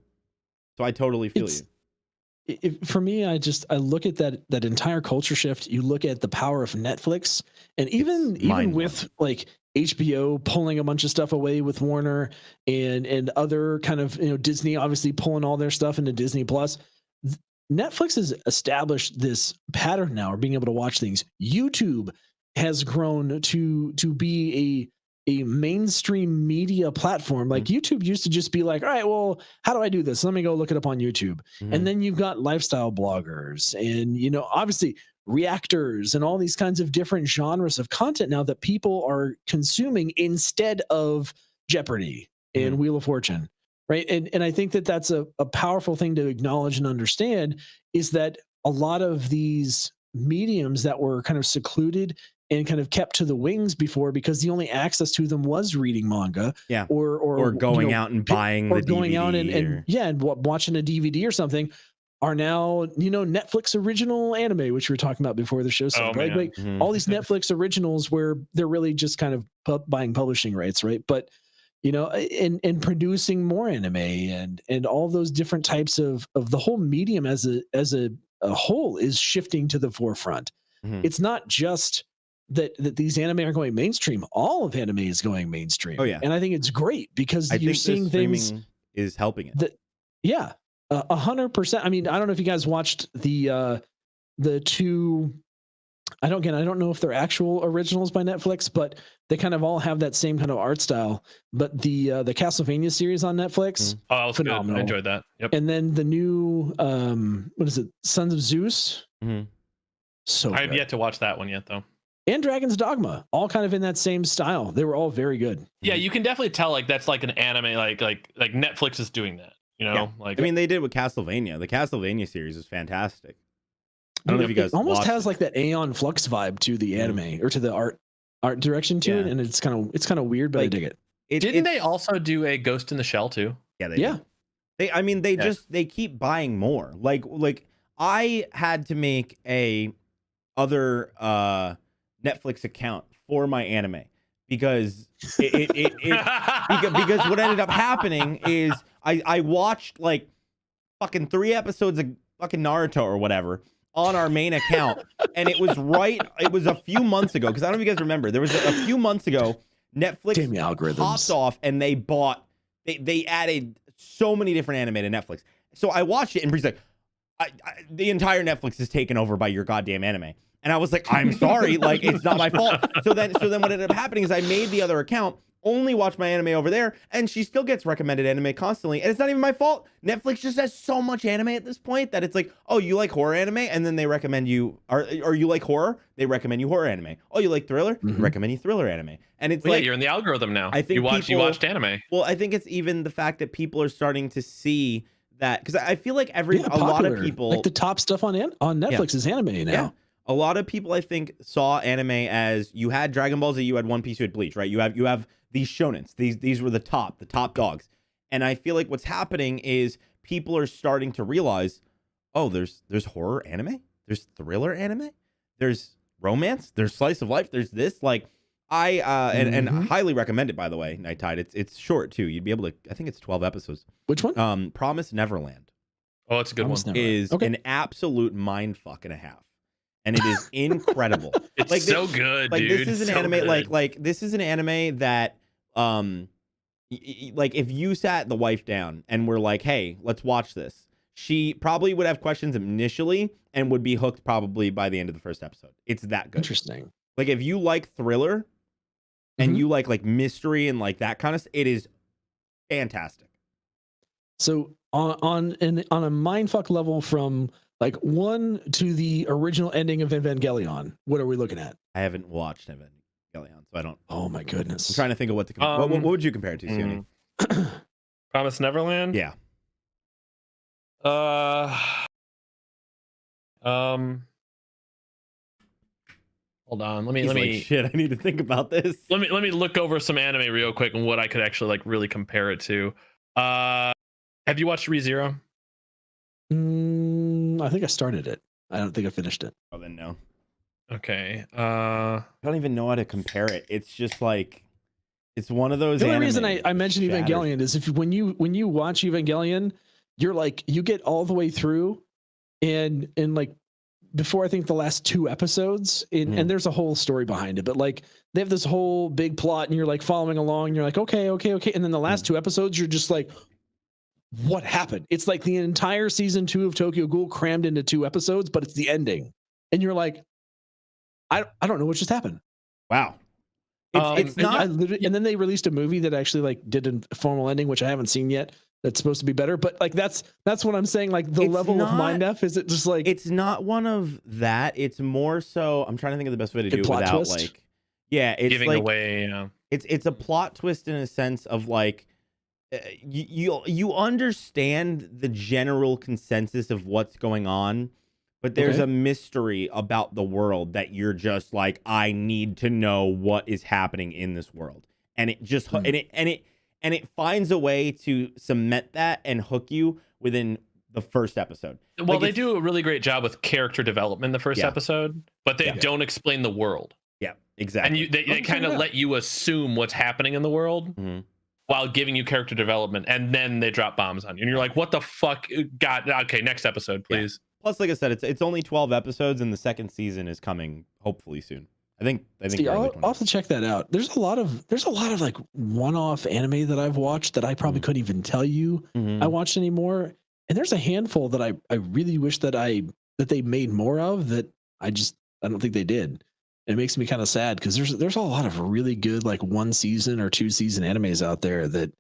so I totally feel you. For me, I look at that entire culture shift. You look at the power of Netflix, and even with like HBO pulling a bunch of stuff away with Warner and other kind of, you know, Disney obviously pulling all their stuff into Disney Plus. Netflix has established this pattern now of being able to watch things. YouTube has grown to be a mainstream media platform. Like YouTube used to just be like, all right, well, how do I do this? Let me go look it up on YouTube. And then you've got lifestyle bloggers, and, you know, obviously reactors and all these kinds of different genres of content now that people are consuming instead of Jeopardy and Wheel of Fortune, right? And I think that that's a powerful thing to acknowledge and understand, is that a lot of these mediums that were kind of secluded and kind of kept to the wings before, because the only access to them was reading manga, or going out and buying or the going DVD, out and watching a DVD or something, are now Netflix original anime, which we were talking about before the show started, right? Like all these Netflix originals where they're really just kind of buying publishing rights, right? But and producing more anime and all those different types of the whole medium as a whole is shifting to the forefront. It's not just that these anime are going mainstream. All of anime is going mainstream. Oh yeah, and I think it's great because you're seeing things is helping it. 100%. I mean, I don't know if you guys watched the two. I don't know if they're actual originals by Netflix, but they kind of all have that same kind of art style. But the Castlevania series on Netflix, that was phenomenal. Good. I enjoyed that. Yep. And then the new what is it, Sons of Zeus? So I have yet to watch that one yet, though. And Dragon's Dogma, all kind of in that same style. They were all very good. Yeah, you can definitely tell like that's like an anime, like Netflix is doing that. Like I mean, they did with Castlevania. The Castlevania series is fantastic. I don't know if you guys almost has like that Aeon Flux vibe to the anime or to the art direction to it, and it's kind of weird, but I dig it. Didn't they also do a Ghost in the Shell too? Yeah, they keep buying more. Like I had to make a other Netflix account for my anime because because what ended up happening is I watched like fucking 3 episodes of fucking Naruto or whatever on our main account, and it was a few months ago, because I don't know if you guys remember, there was a few months ago Netflix popped off and they added so many different anime to Netflix. So I watched it and Bree's like, the entire Netflix is taken over by your goddamn anime. And I was like, I'm sorry, like it's not my fault. So then what ended up happening is I made the other account, only watch my anime over there, and she still gets recommended anime constantly, and it's not even my fault. Netflix just has so much anime at this point that it's like, oh, you like horror anime, and then they recommend you, or you like horror, they recommend you horror anime. Oh, you like thriller, recommend you thriller anime, and it's like, you're in the algorithm now. I think you watched anime. Well, I think it's even the fact that people are starting to see that, because I feel like a lot of people, like the top stuff on Netflix is anime now. Yeah. A lot of people, I think, saw anime as you had Dragon Ball Z, you had One Piece, you had Bleach, right? You have these shonens. These were the top dogs. And I feel like what's happening is people are starting to realize, oh, there's horror anime, there's thriller anime, there's romance, there's slice of life, there's this. Like and highly recommend it, by the way, NyteTide. It's short too. You'd be able to. I think it's 12 episodes. Which one? Promise Neverland. Oh, it's a good one. Is an absolute mind fuck and a half. And it is incredible. It's so good, like, dude. This is an anime, like this is an anime that, like if you sat the wife down and were like, hey, let's watch this, she probably would have questions initially and would be hooked probably by the end of the first episode. It's that good. Interesting. Like if you like thriller and you like mystery and like that kind of stuff, it is fantastic. So on a mindfuck level, from like 1 to the original ending of Evangelion, what are we looking at? I haven't watched Evangelion, so I don't. Oh my goodness! I'm trying to think of what to compare. What would you compare it to, SeeOhKnee? Promise Neverland. Yeah. Hold on. Let me. Shit, I need to think about this. Let me look over some anime real quick and what I could actually like really compare it to. Have you watched ReZero? I think I started it. I don't think I finished it. Oh, then no. Okay. I don't even know how to compare it. It's just like, it's one of those. The only reason I mentioned Evangelion is if when you watch Evangelion, you're like, you get all the way through, and like before I think the last 2 episodes, and there's a whole story behind it, but like they have this whole big plot, and you're like following along, and you're like, okay, and then the last 2 episodes, you're just like, what happened? It's like the entire season 2 of Tokyo Ghoul crammed into 2 episodes, but it's the ending, and you're like, I don't know what just happened. Wow. It's not. And then they released a movie that actually like did a formal ending, which I haven't seen yet. that's supposed to be better. But like that's what I'm saying. Like the It's level of not- mind F, is it just like It's not one of that. It's more so. I'm trying to think of the best way to do it plot without twist? like, yeah, it's Giving like away. it's a plot twist in a sense of like you understand the general consensus of what's going on, but there's Okay. a mystery about the world that you're just like, I need to know what is happening in this world, and it just and it finds a way to cement that and hook you within the first episode. Well, Like, they it's- do a really great job with character development in the first Yeah. episode, but they Yeah. don't explain the world. Yeah, exactly. And they kind of let you assume what's happening in the world Mhm. while giving you character development, and then they drop bombs on you, and you're like, "What the fuck?" God, okay, next episode, please. Plus, like I said, it's only 12 episodes, and the second season is coming hopefully soon. I think See, early I'll have to check that out. There's a lot of like one-off anime that I've watched that I probably couldn't even tell you I watched anymore. And there's a handful that I really wish that they made more of that I don't think they did. It makes me kind of sad because there's a lot of really good like 1 season or 2 season animes out there that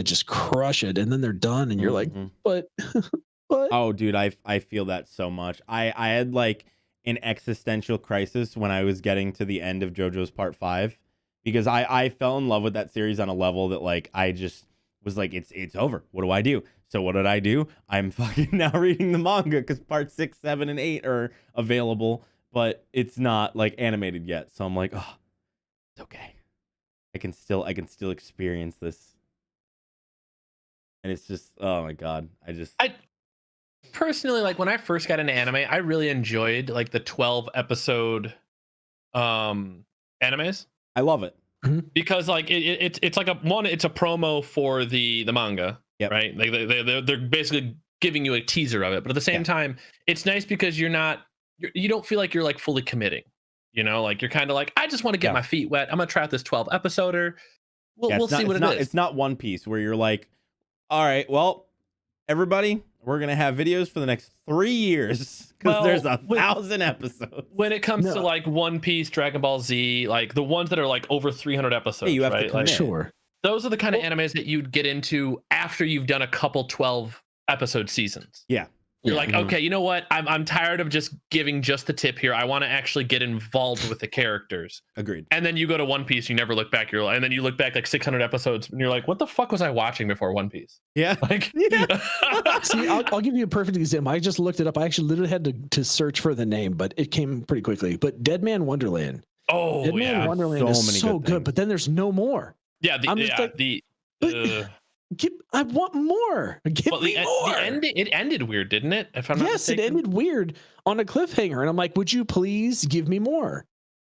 just crush it, and then they're done and you're like, but Oh, dude, I feel that so much. I had like an existential crisis when I was getting to the end of JoJo's Part 5 because I fell in love with that series on a level that like I just was like, it's over. What do I do? So what did I do? I'm fucking now reading the manga because Part 6, 7, and 8 are available, but it's not like animated yet. So I'm like, oh, it's okay. I can still experience this. And it's just, oh my God. I personally, like, when I first got into anime, I really enjoyed like the 12 episode animes I love it. because like it's like it's a promo for the manga. Yep. Right, like they're basically giving you a teaser of it, but at the same time it's nice because you don't feel like you're like fully committing, like you're kind of like, I just want to get my feet wet, I'm gonna try out this 12 episoder. We'll see what it is. It's not One Piece where you're like, all right, well, everybody, we're gonna have videos for the next 3 years because there's 1,000 episodes. When it comes to like One Piece, Dragon Ball Z, like the ones that are like over 300 episodes, you have right? to commit. Like, sure. those are the kind of animes that you'd get into after you've done a couple 12 episode seasons. Yeah. You're like, okay, you know what? I'm tired of just giving just the tip here. I want to actually get involved with the characters. Agreed. And then you go to One Piece, you never look back. And then you look back like 600 episodes, and you're like, what the fuck was I watching before One Piece? Yeah. Like, See, I'll give you a perfect example. I just looked it up. I actually literally had to search for the name, but it came pretty quickly. But Dead Man Wonderland. oh Dead Man yeah, Wonderland is so good, but then there's no more. yeah. I'm just like, I want more. Give me more. It ended weird, didn't it? If I'm not Yes, it mistaken. ended weird on a cliffhanger, and I'm like, would you please give me more?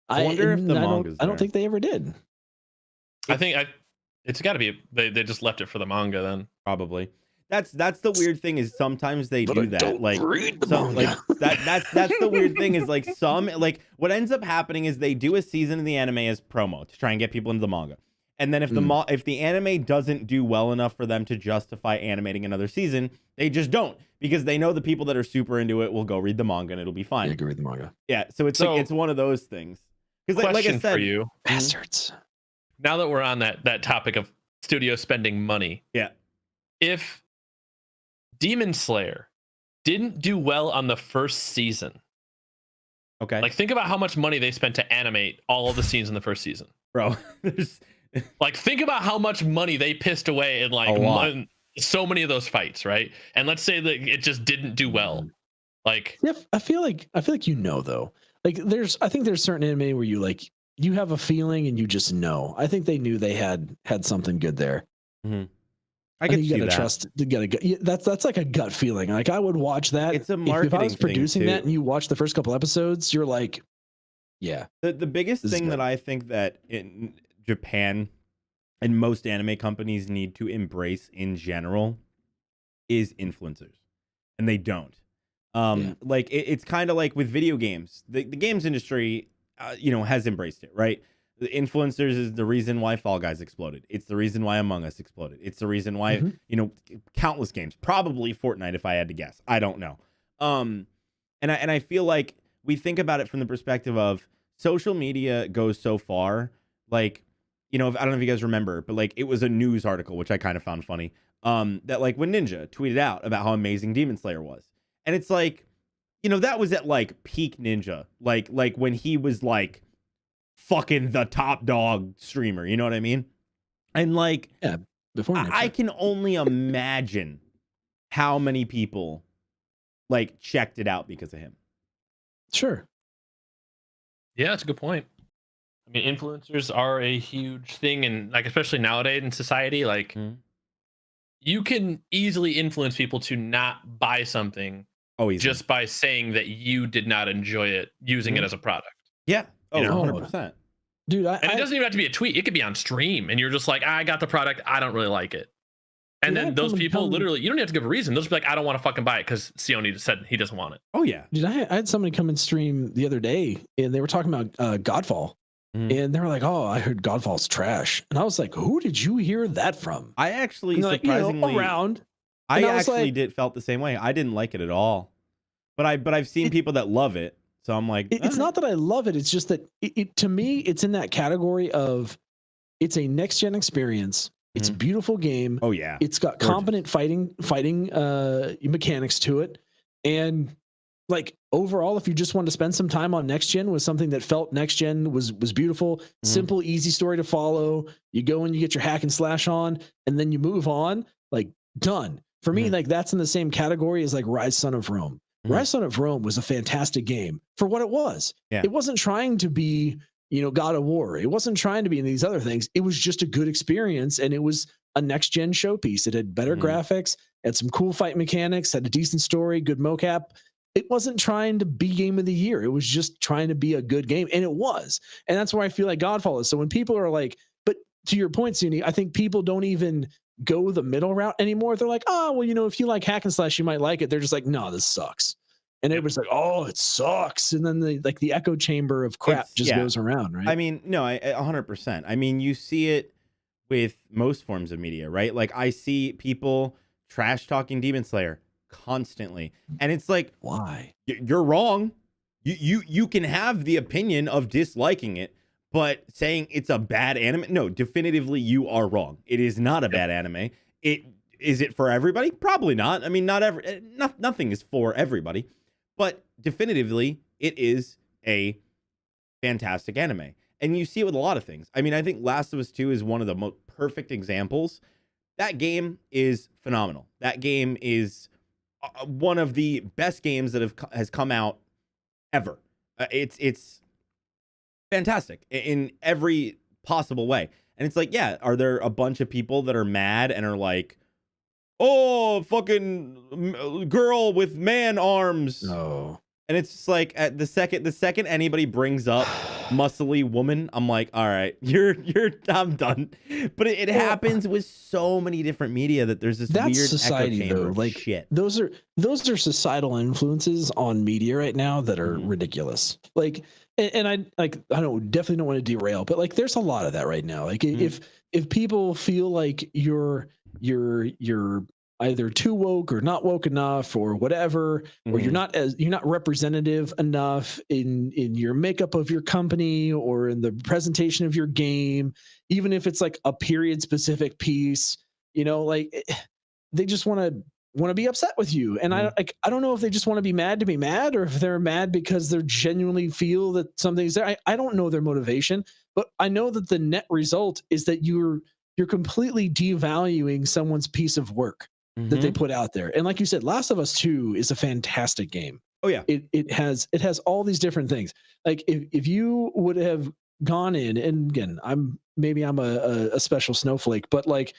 I wonder if the manga's I don't there. think they ever did. It's got to be. They just left it for the manga then. Probably. That's the weird thing is sometimes they do that. Don't Like, read the so, manga. like that's the weird thing is like what ends up happening is they do a season of the anime as promo to try and get people into the manga. And then if the anime doesn't do well enough for them to justify animating another season, they just don't because they know the people that are super into it will go read the manga and it'll be fine. I agree with the manga. Yeah, so it's like it's one of those things. Because like I Question said, for you: Bastards. now that we're on that topic of studio spending money, yeah, if Demon Slayer didn't do well on the first season, okay, like think about how much money they spent to animate all of the scenes in the first season, bro. There's like think about how much money they pissed away in like a lot. so many of those fights, right? And let's say that it just didn't do well, like Yeah, I feel like though. Like I think there's certain anime where you have a feeling and you just know. I think they knew they had something good there. I can think see you gotta that. trust. You gotta that's like a gut feeling. Like I would watch that. It's a if I marketing was producing thing, that too. and you watch the first couple episodes, you're like, yeah. The biggest This is thing good. that I think that in Japan and most anime companies need to embrace in general is influencers, and they don't. Like it's kind of like with video games. The games industry, has embraced it, right? The influencers is the reason why Fall Guys exploded. It's the reason why Among Us exploded. It's the reason why countless games, probably Fortnite if I had to guess. I don't know. And I feel like we think about it from the perspective of social media goes so far. Like I don't know if you guys remember, but like it was a news article, which I kind of found funny. That like when Ninja tweeted out about how amazing Demon Slayer was. And it's like, that was at like peak Ninja. Like when he was like fucking the top dog streamer, you know what I mean? And like, yeah, before I can only imagine how many people like checked it out because of him. Sure. Yeah, that's a good point. I mean, influencers are a huge thing, and like especially nowadays in society, like you can easily influence people to not buy something just by saying that you did not enjoy it using it as a product. Yeah. Oh, 100%. Dude, and it doesn't even have to be a tweet. It could be on stream, and you're just like, I got the product, I don't really like it. And then those people literally, you don't have to give a reason. They'll just be like, I don't want to fucking buy it because SeeOhKnee said he doesn't want it. Oh, yeah. Dude, I had somebody come and stream the other day, and they were talking about Godfall. And they were like, oh, I heard Godfall's trash. And I was like, who did you hear that from? I actually, surprisingly, around. I actually felt the same way. I didn't like it at all. But I've seen people that love it. So I'm like, it's not that I love it. It's just that to me, it's in that category of it's a next gen experience. It's a beautiful game. Oh yeah. It's got competent fighting mechanics to it. And like overall, if you just want to spend some time on next gen with something that felt next gen was beautiful, simple, easy story to follow. You go and you get your hack and slash on, and then you move on, like done. For me, like that's in the same category as like Rise Son of Rome. Rise Son of Rome was a fantastic game for what it was. Yeah. It wasn't trying to be, God of War. It wasn't trying to be in these other things. It was just a good experience, and it was a next gen showpiece. It had better graphics, had some cool fight mechanics, had a decent story, good mocap. It wasn't trying to be game of the year. It was just trying to be a good game, and it was. And that's where I feel like Godfall is. So when people are like, but to your point, Suni, I think people don't even go the middle route anymore. They're like, oh, well, if you like hack and slash, you might like it. They're just like, no, this sucks. And everybody's like, oh, it sucks. And then the echo chamber of crap goes around, right? I mean, no, 100%. I mean, you see it with most forms of media, right? Like I see people trash talking Demon Slayer constantly, and it's like, why? You're wrong. You can have the opinion of disliking it, but saying it's a bad anime, no, definitively you are wrong. It is not a bad anime. Is it for everybody? Probably not. I mean, nothing is for everybody, but definitively it is a fantastic anime. And you see it with a lot of things. I mean, I think Last of Us 2 is one of the most perfect examples. That game is phenomenal. That game is one of the best games that has come out ever. It's fantastic in every possible way. And it's like, yeah, are there a bunch of people that are mad and are like, oh, fucking girl with man arms? No. And it's just like at the second anybody brings up muscly woman, I'm like, all right, I'm done. But it happens with so many different media that there's this weird society echo chamber though. of Like shit. Those are societal influences on media right now that are ridiculous. Like, and I definitely don't want to derail, but like there's a lot of that right now. Like if people feel like you're either too woke or not woke enough or whatever, or you're not representative enough in your makeup of your company or in the presentation of your game, even if it's like a period specific piece, like they just want to be upset with you. And I don't know if they just want to be mad, or if they're mad because they genuinely feel that something's there. I don't know their motivation, but I know that the net result is that you're completely devaluing someone's piece of work that they put out there. And like you said, Last of Us 2 is a fantastic game. Oh yeah. It has all these different things. Like if you would have gone in, and again, I'm a special snowflake, but like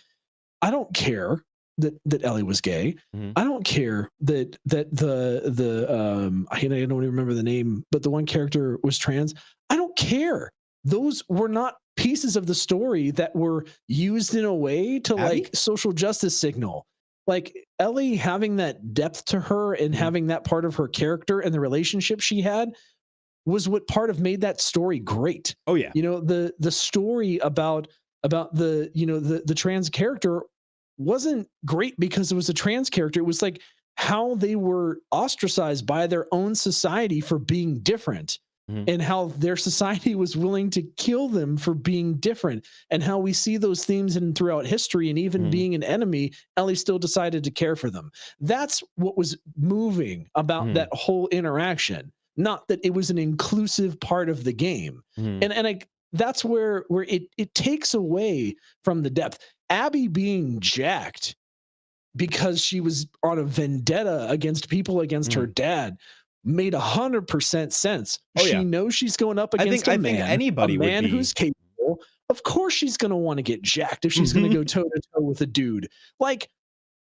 I don't care that Ellie was gay. I don't care that the I don't even remember the name, but the one character was trans. I don't care. Those were not pieces of the story that were used in a way to like social justice signal. Like Ellie having that depth to her and having that part of her character and the relationship she had was what part of made that story great. Oh yeah. The story about the trans character wasn't great because it was a trans character. It was like how they were ostracized by their own society for being different. and how their society was willing to kill them for being different, and how we see those themes in throughout history, and even being an enemy, Ellie still decided to care for them. That's what was moving about that whole interaction, not that it was an inclusive part of the game. And that's where it takes away from the depth. Abby being jacked because she was on a vendetta against people against her dad made 100% sense. She knows she's going up against a man who's capable. Of course she's going to want to get jacked if she's going to go toe to toe with a dude. Like,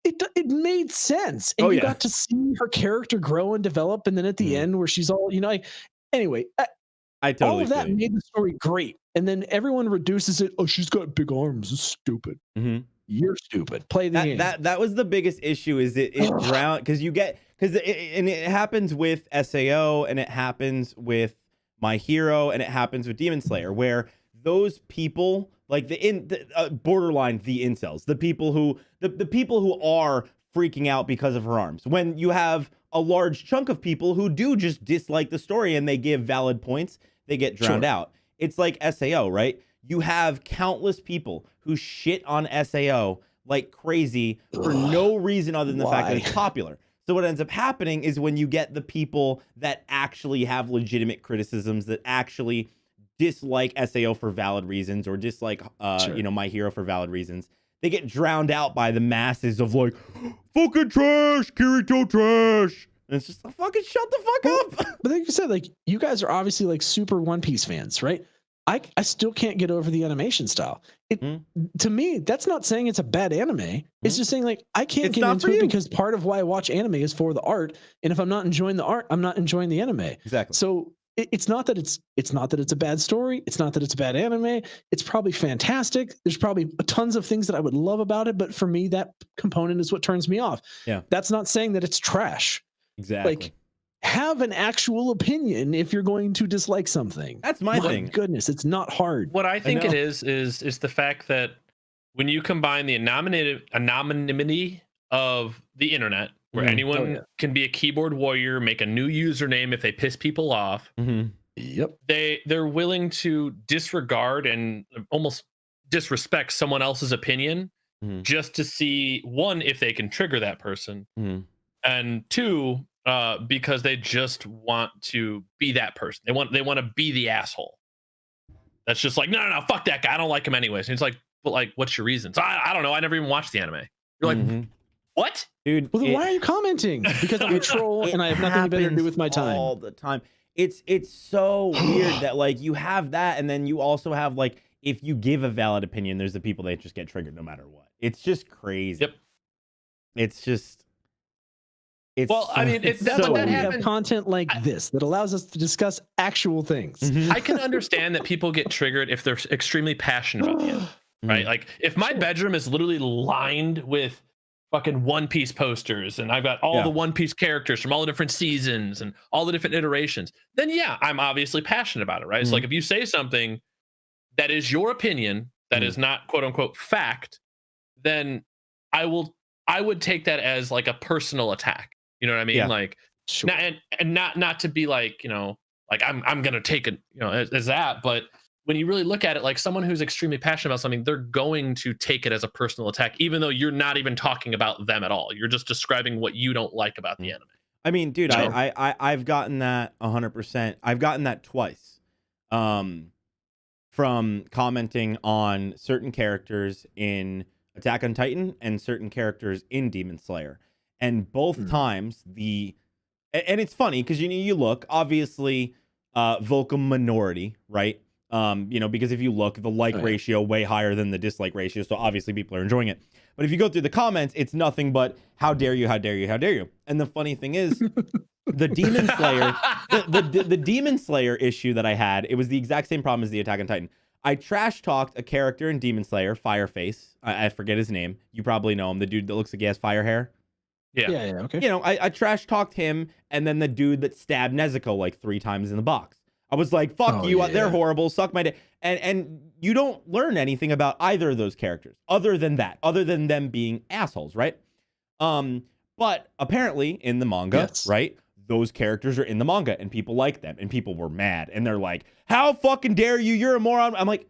it made sense. And you got to see her character grow and develop. And then at the end where she's all, anyway, I totally all of that made the story great. And then everyone reduces it. Oh, she's got big arms. It's stupid. You're stupid. Play the game. That was the biggest issue. Is it drown because it happens with SAO, and it happens with My Hero, and it happens with Demon Slayer, where those people, like borderline the incels, the people who are freaking out because of her arms, when you have a large chunk of people who do just dislike the story and they give valid points, they get drowned out. It's like SAO, right? You have countless people who shit on SAO like crazy for no reason other than the fact that it's popular. So what ends up happening is when you get the people that actually have legitimate criticisms, that actually dislike SAO for valid reasons, or dislike My Hero for valid reasons, they get drowned out by the masses of like, fucking trash, Kirito trash. And it's just like, fucking shut the fuck up. But like you said, like, you guys are obviously like super One Piece fans, right? I still can't get over the animation style. To me, that's not saying it's a bad anime. It's just saying, like, I can't get into it because part of why I watch anime is for the art. And if I'm not enjoying the art, I'm not enjoying the anime. Exactly. So it's not that it's a bad story. It's not that it's a bad anime. It's probably fantastic. There's probably tons of things that I would love about it. But for me, that component is what turns me off. Yeah. That's not saying that it's trash. Exactly. Like, have an actual opinion if you're going to dislike something. That's my thing. Goodness, it's not hard. What I think it is the fact that when you combine the anonymity of the internet, where anyone can be a keyboard warrior, make a new username if they piss people off. Yep. They're willing to disregard and almost disrespect someone else's opinion just to see, one, if they can trigger that person, and two, because they just want to be that person. They want to be the asshole. That's just like, no, fuck that guy. I don't like him anyways. And it's like, but like, what's your reasons? I don't know. I never even watched the anime. You're like, what? Dude, well, then why are you commenting? Because I'm a troll and I have nothing better to do with my time. All the time. It's so weird that like you have that, and then you also have like, if you give a valid opinion, there's the people that just get triggered no matter what. It's just crazy. Yep. It's just. I mean, that have content like this that allows us to discuss actual things. I can understand that people get triggered if they're extremely passionate about the anime, right? Like, if my bedroom is literally lined with fucking One Piece posters, and I've got all the One Piece characters from all the different seasons and all the different iterations, then yeah, I'm obviously passionate about it, right? It's like, if you say something that is your opinion, that is not quote unquote fact, then I would take that as like a personal attack. You know what I mean? Like, not to be like, like I'm gonna take it, as that. But when you really look at it, like, someone who's extremely passionate about something, they're going to take it as a personal attack, even though you're not even talking about them at all. You're just describing what you don't like about the anime. I mean, dude, I've gotten that 100%. I've gotten that twice, from commenting on certain characters in Attack on Titan and certain characters in Demon Slayer. And both times and it's funny because you look, obviously, vocal minority, right? Because if you look, the like ratio way higher than the dislike ratio, so obviously people are enjoying it. But if you go through the comments, it's nothing but how dare you, how dare you, how dare you. And the funny thing is, the Demon Slayer, the Demon Slayer issue that I had, it was the exact same problem as the Attack on Titan. I trash talked a character in Demon Slayer, Fireface. I forget his name. You probably know him, the dude that looks like he has fire hair. Yeah, okay. I trash talked him, and then the dude that stabbed Nezuko like 3 times in the box. I was like, fuck you, they're horrible, suck my dick. And you don't learn anything about either of those characters other than them being assholes, right? But apparently in the manga, right, those characters are in the manga and people like them, and people were mad and they're like, how fucking dare you? You're a moron. I'm like,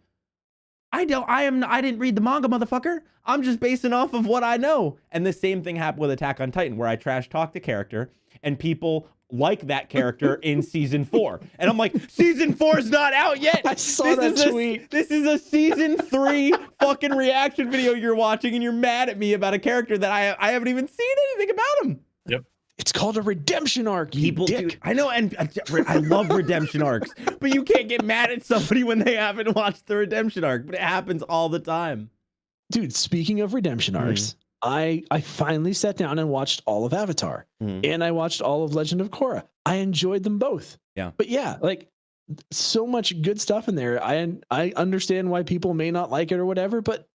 I didn't read the manga, motherfucker. I'm just basing off of what I know. And the same thing happened with Attack on Titan, where I trash talked the character and people like that character in season 4. And I'm like, season 4 is not out yet. I saw that tweet. This is a season 3 fucking reaction video you're watching, and you're mad at me about a character that I haven't even seen anything about him. Yep. It's called a redemption arc, People, dick. dude, I know, and I love redemption arcs, but you can't get mad at somebody when they haven't watched the redemption arc, but it happens all the time. Dude, speaking of redemption arcs, I finally sat down and watched all of Avatar, and I watched all of Legend of Korra. I enjoyed them both. Yeah. But yeah, like so much good stuff in there. I understand why people may not like it or whatever, but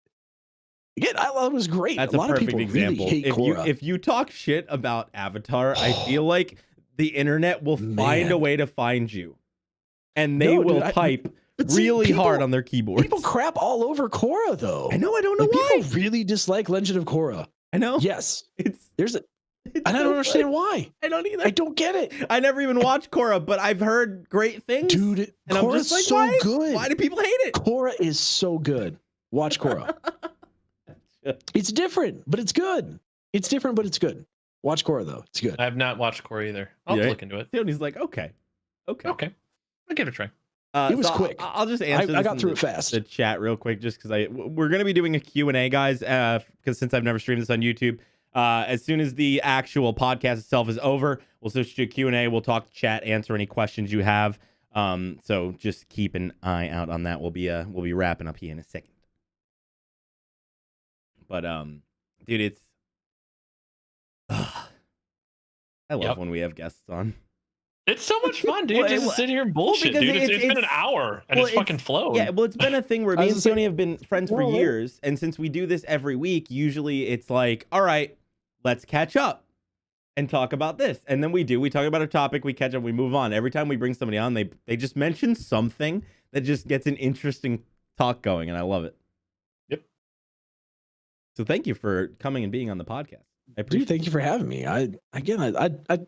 again, I thought it was great. That's a lot perfect of people example. really hate Korra. If you talk shit about Avatar, I feel like the internet will find a way to find you, and they will type really hard on their keyboards. People crap all over Korra, though. I know. I don't know why. People really dislike Legend of Korra. I know. Yes, I so don't understand why. I don't either. I don't get it. I never even watched Korra, but I've heard great things. Dude, and Korra's I'm just like, so good. Why do people hate it? Korra is so good. Watch Korra. It's different, but it's good. It's different, but it's good. Watch Korra, though. It's good. I have not watched Korra either. I'll look into it. And he's like, okay. I'll give it a try. It was quick. I'll just answer. I got through it fast. The chat real quick, just because we're gonna be doing a Q&A, guys. Because since I've never streamed this on YouTube, as soon as the actual podcast itself is over, we'll switch to Q&A. We'll talk to chat, answer any questions you have. So just keep an eye out on that. We'll be wrapping up here in a second. But dude, it's I love when we have guests on. It's so much fun, dude. Just sit here and bullshit, dude. It's been an hour and it's fucking flown. Yeah, well, it's been a thing where me and Sony have been friends for years, and since we do this every week, usually it's like, all right, let's catch up and talk about this, and then we talk about a topic, we catch up, we move on. Every time we bring somebody on, they just mention something that just gets an interesting talk going, and I love it. So thank you for coming and being on the podcast. I appreciate Dude, thank you for having me. I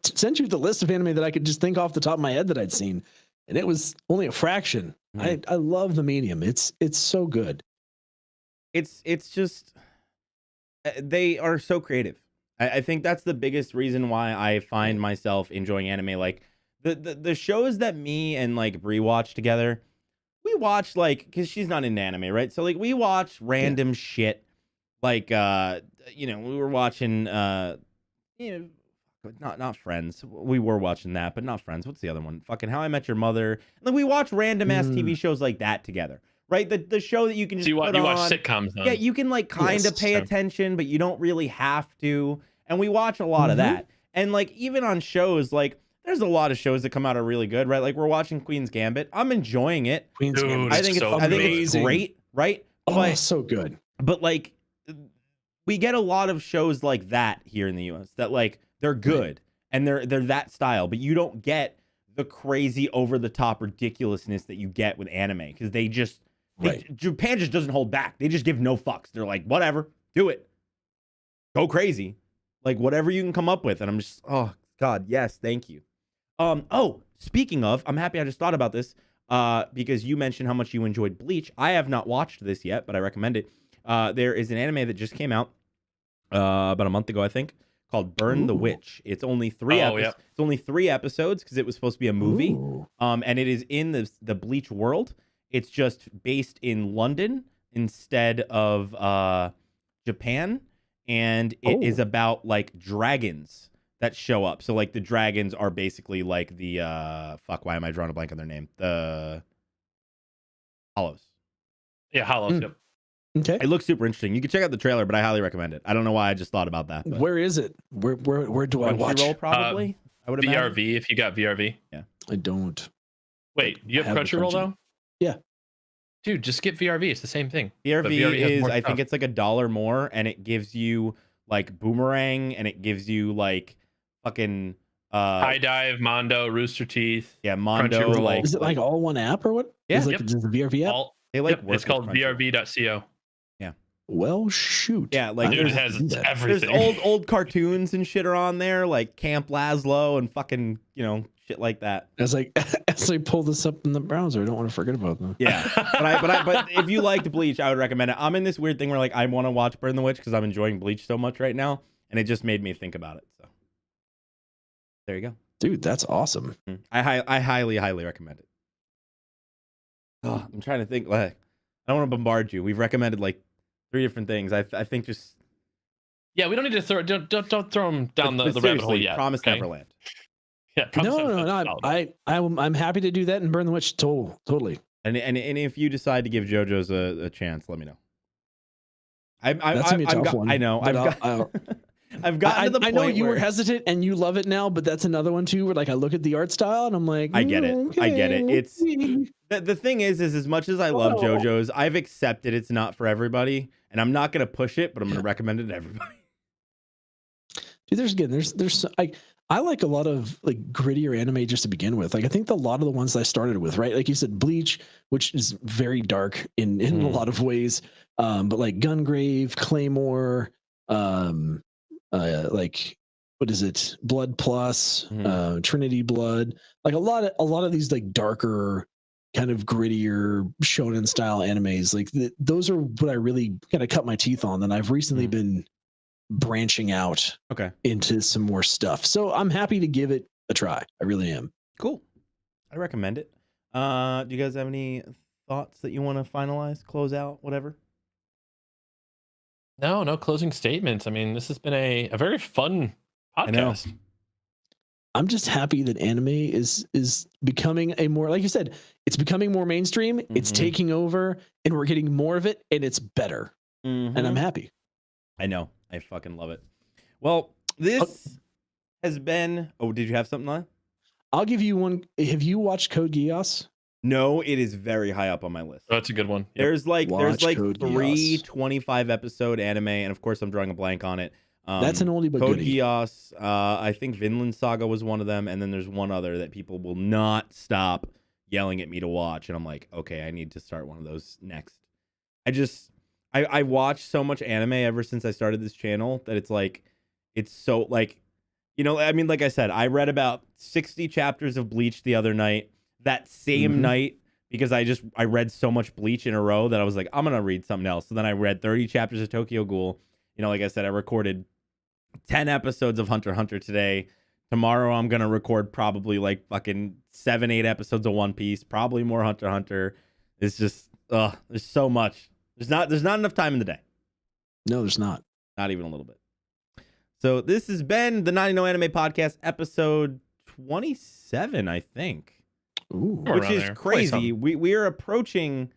sent you the list of anime that I could just think off the top of my head that I'd seen, and it was only a fraction. I love the medium. It's so good. It's just they are so creative. I think that's the biggest reason why I find myself enjoying anime. Like the shows that me and like Bree watch together, we watch like, because she's not into anime, right? So like we watch random shit. Like, we were watching, not Friends. We were watching that, but not Friends. What's the other one? Fucking How I Met Your Mother. Like, we watch random ass TV shows like that together, right? The show that you can just you watch sitcoms. Then. Yeah, you can like kind of pay attention, but you don't really have to. And we watch a lot of that. And like even on shows, like there's a lot of shows that come out are really good, right? Like we're watching Queen's Gambit. I'm enjoying it. Queen's Gambit. I think it's great, right? Oh, so good. But like, we get a lot of shows like that here in the US that like they're good and they're that style, but you don't get the crazy over the top ridiculousness that you get with anime because Japan just doesn't hold back. They just give no fucks. They're like, whatever, do it, go crazy, like whatever you can come up with. And I'm just, oh God, yes, thank you. Oh, speaking of, I'm happy I just thought about this because you mentioned how much you enjoyed Bleach. I have not watched this yet, but I recommend it. There is an anime that just came out about a month ago, I think, called Burn the Witch. It's only 3 episodes. It's only 3 episodes because it was supposed to be a movie. And it is in the Bleach world. It's just based in London instead of Japan, and it is about like dragons that show up. So like the dragons are basically like the why am I drawing a blank on their name? The Hollows. Yeah, Hollows. Yep. Okay. It looks super interesting. You can check out the trailer, but I highly recommend it. I don't know why I just thought about that. Where is it? Where do I watch? Crunchyroll, probably. I would imagine. VRV, if you got VRV. Yeah. I don't. Wait, you have Crunchyroll though? Yeah. Dude, just get VRV. It's the same thing. VRV is, I think it's like $1 more, and it gives you like Boomerang, and it gives you like fucking High Dive, Mondo, Rooster Teeth. Yeah, Mondo. Like, is it like all one app or what? Yeah. Is it like just the VRV app? They like it's called VRV.co. Yeah. well, shoot. Yeah, like Dude, it has there's everything. old cartoons and shit are on there, like Camp Laszlo and fucking, shit like that. As I pull this up in the browser, I don't want to forget about them. Yeah, but if you liked Bleach, I would recommend it. I'm in this weird thing where like I want to watch Burn the Witch because I'm enjoying Bleach so much right now, and it just made me think about it. So there you go, dude. That's awesome. I highly recommend it. Oh, I'm trying to think. Like, I don't want to bombard you. We've recommended like 3 different things. I think just yeah, we don't need to throw don't throw them down the rabbit hole yet. Promise okay? Neverland. Yeah, no. I'm happy to do that and Burn the Witch. Totally. And if you decide to give JoJo's a chance, let me know. That's gonna be a tough one. I know. I've gotten to the point I know you where were hesitant and you love it now, but that's another one too. Where like I look at the art style and I'm like, I get it. Okay. I get it. It's the thing is as much as I love JoJo's, I've accepted it's not for everybody, and I'm not gonna push it, but I'm gonna recommend it to everybody. Dude, there's I like a lot of like grittier anime just to begin with. Like I think a lot of the ones I started with, right? Like you said, Bleach, which is very dark in a lot of ways. But like Gungrave, Claymore, like what is it? Blood Plus, Trinity Blood. Like a lot of these like darker, kind of grittier shonen style animes. Like those are what I really kind of cut my teeth on. And I've recently been branching out into some more stuff. So I'm happy to give it a try. I really am. Cool. I recommend it. Do you guys have any thoughts that you want to finalize, close out, whatever? No closing statements. I mean, this has been a very fun podcast. I'm just happy that anime is becoming a more, like you said, it's becoming more mainstream. It's taking over and we're getting more of it and it's better. And I'm happy. I know. I fucking love it. Well, this has been... Oh, did you have something on? I'll give you one. Have you watched Code Geass? No, it is very high up on my list. Oh, that's a good one. Yep. There's like Code 3 Geass. 25 episode anime, and of course I'm drawing a blank on it. That's an oldie but Code goodie. Geass, I think Vinland Saga was one of them, and then there's one other that people will not stop yelling at me to watch, and I'm like, okay, I need to start one of those next. I watched so much anime ever since I started this channel that it's so like, I mean, like I said, I read about 60 chapters of Bleach the other night. That same night, because I read so much Bleach in a row that I was like, I'm gonna read something else. So then I read 30 chapters of Tokyo Ghoul. Like I said, I recorded 10 episodes of Hunter x Hunter today. Tomorrow I'm gonna record probably like fucking 7-8 episodes of One Piece, probably more Hunter x Hunter. It's just there's so much. There's not enough time in the day. No, there's not. Not even a little bit. So this has been the Nani no Anime Podcast, episode 27, I think. Ooh, which is crazy. We are approaching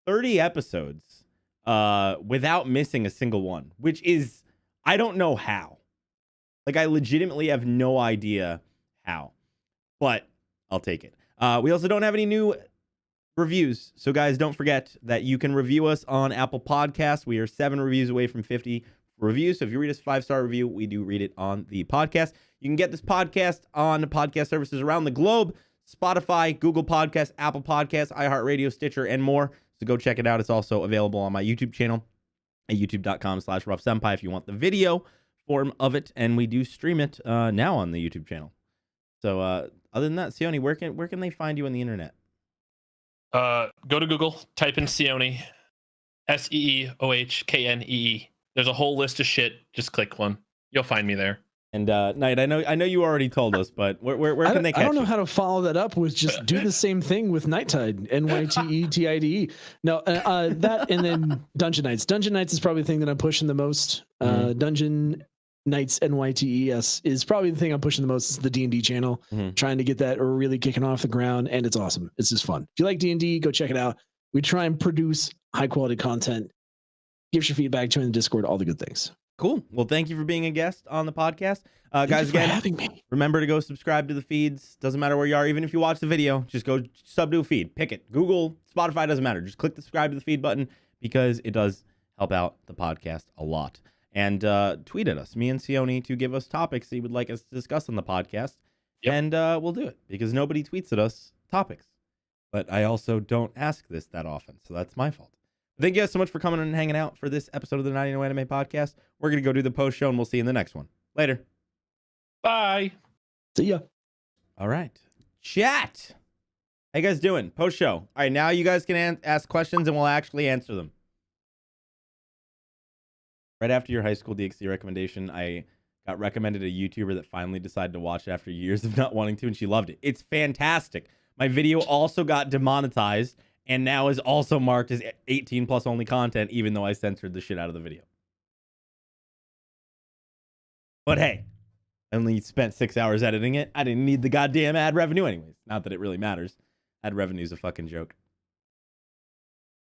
30 episodes without missing a single one, which is, I don't know how. Like, I legitimately have no idea how, but I'll take it. We also don't have any new reviews. So guys, don't forget that you can review us on Apple Podcasts. We are 7 reviews away from 50 reviews. So if you read us a 5-star review, we do read it on the podcast. You can get this podcast on podcast services around the globe: Spotify, Google Podcasts, Apple Podcasts, iHeartRadio, Stitcher, and more. So go check it out. It's also available on my YouTube channel at youtube.com/RuffSenpai if you want the video form of it. And we do stream it now on the YouTube channel. So other than that, SeeOhKnee, where can they find you on the internet? Go to Google, type in SeeOhKnee, SeeOhKnee. There's a whole list of shit. Just click one. You'll find me there. And Night, I know you already told us, but where can they catch you? I don't know how to follow that up with just do the same thing with NyteTide, NyteTide. No, that and then Dungeon Knights. Dungeon Knights is probably the thing that I'm pushing the most. Dungeon Knights NyteTes is probably the thing I'm pushing the most. It's the D&D channel, trying to get that really kicking off the ground, and it's awesome. It's just fun. If you like D&D, go check it out. We try and produce high quality content. Give us your feedback, join the Discord, all the good things. Cool. Well, thank you for being a guest on the podcast. Guys, again, having me. Remember to go subscribe to the feeds. Doesn't matter where you are. Even if you watch the video, just go sub to a feed. Pick it. Google, Spotify, doesn't matter. Just click the subscribe to the feed button because it does help out the podcast a lot. And tweet at us, me and SeeOhKnee, to give us topics that you would like us to discuss on the podcast. Yep. And we'll do it because nobody tweets at us topics. But I also don't ask this that often, so that's my fault. Thank you guys so much for coming and hanging out for this episode of the 90 No Anime Podcast. We're going to go do the post show, and we'll see you in the next one. Later. Bye. See ya. All right. Chat. How you guys doing? Post show. All right, now you guys can ask questions, and we'll actually answer them. Right after your high school DxD recommendation, I got recommended a YouTuber that finally decided to watch it after years of not wanting to, and she loved it. It's fantastic. My video also got demonetized, and now is also marked as 18 plus only content, even though I censored the shit out of the video. But hey, I only spent 6 hours editing it. I didn't need the goddamn ad revenue anyways. Not that it really matters. Ad revenue is a fucking joke.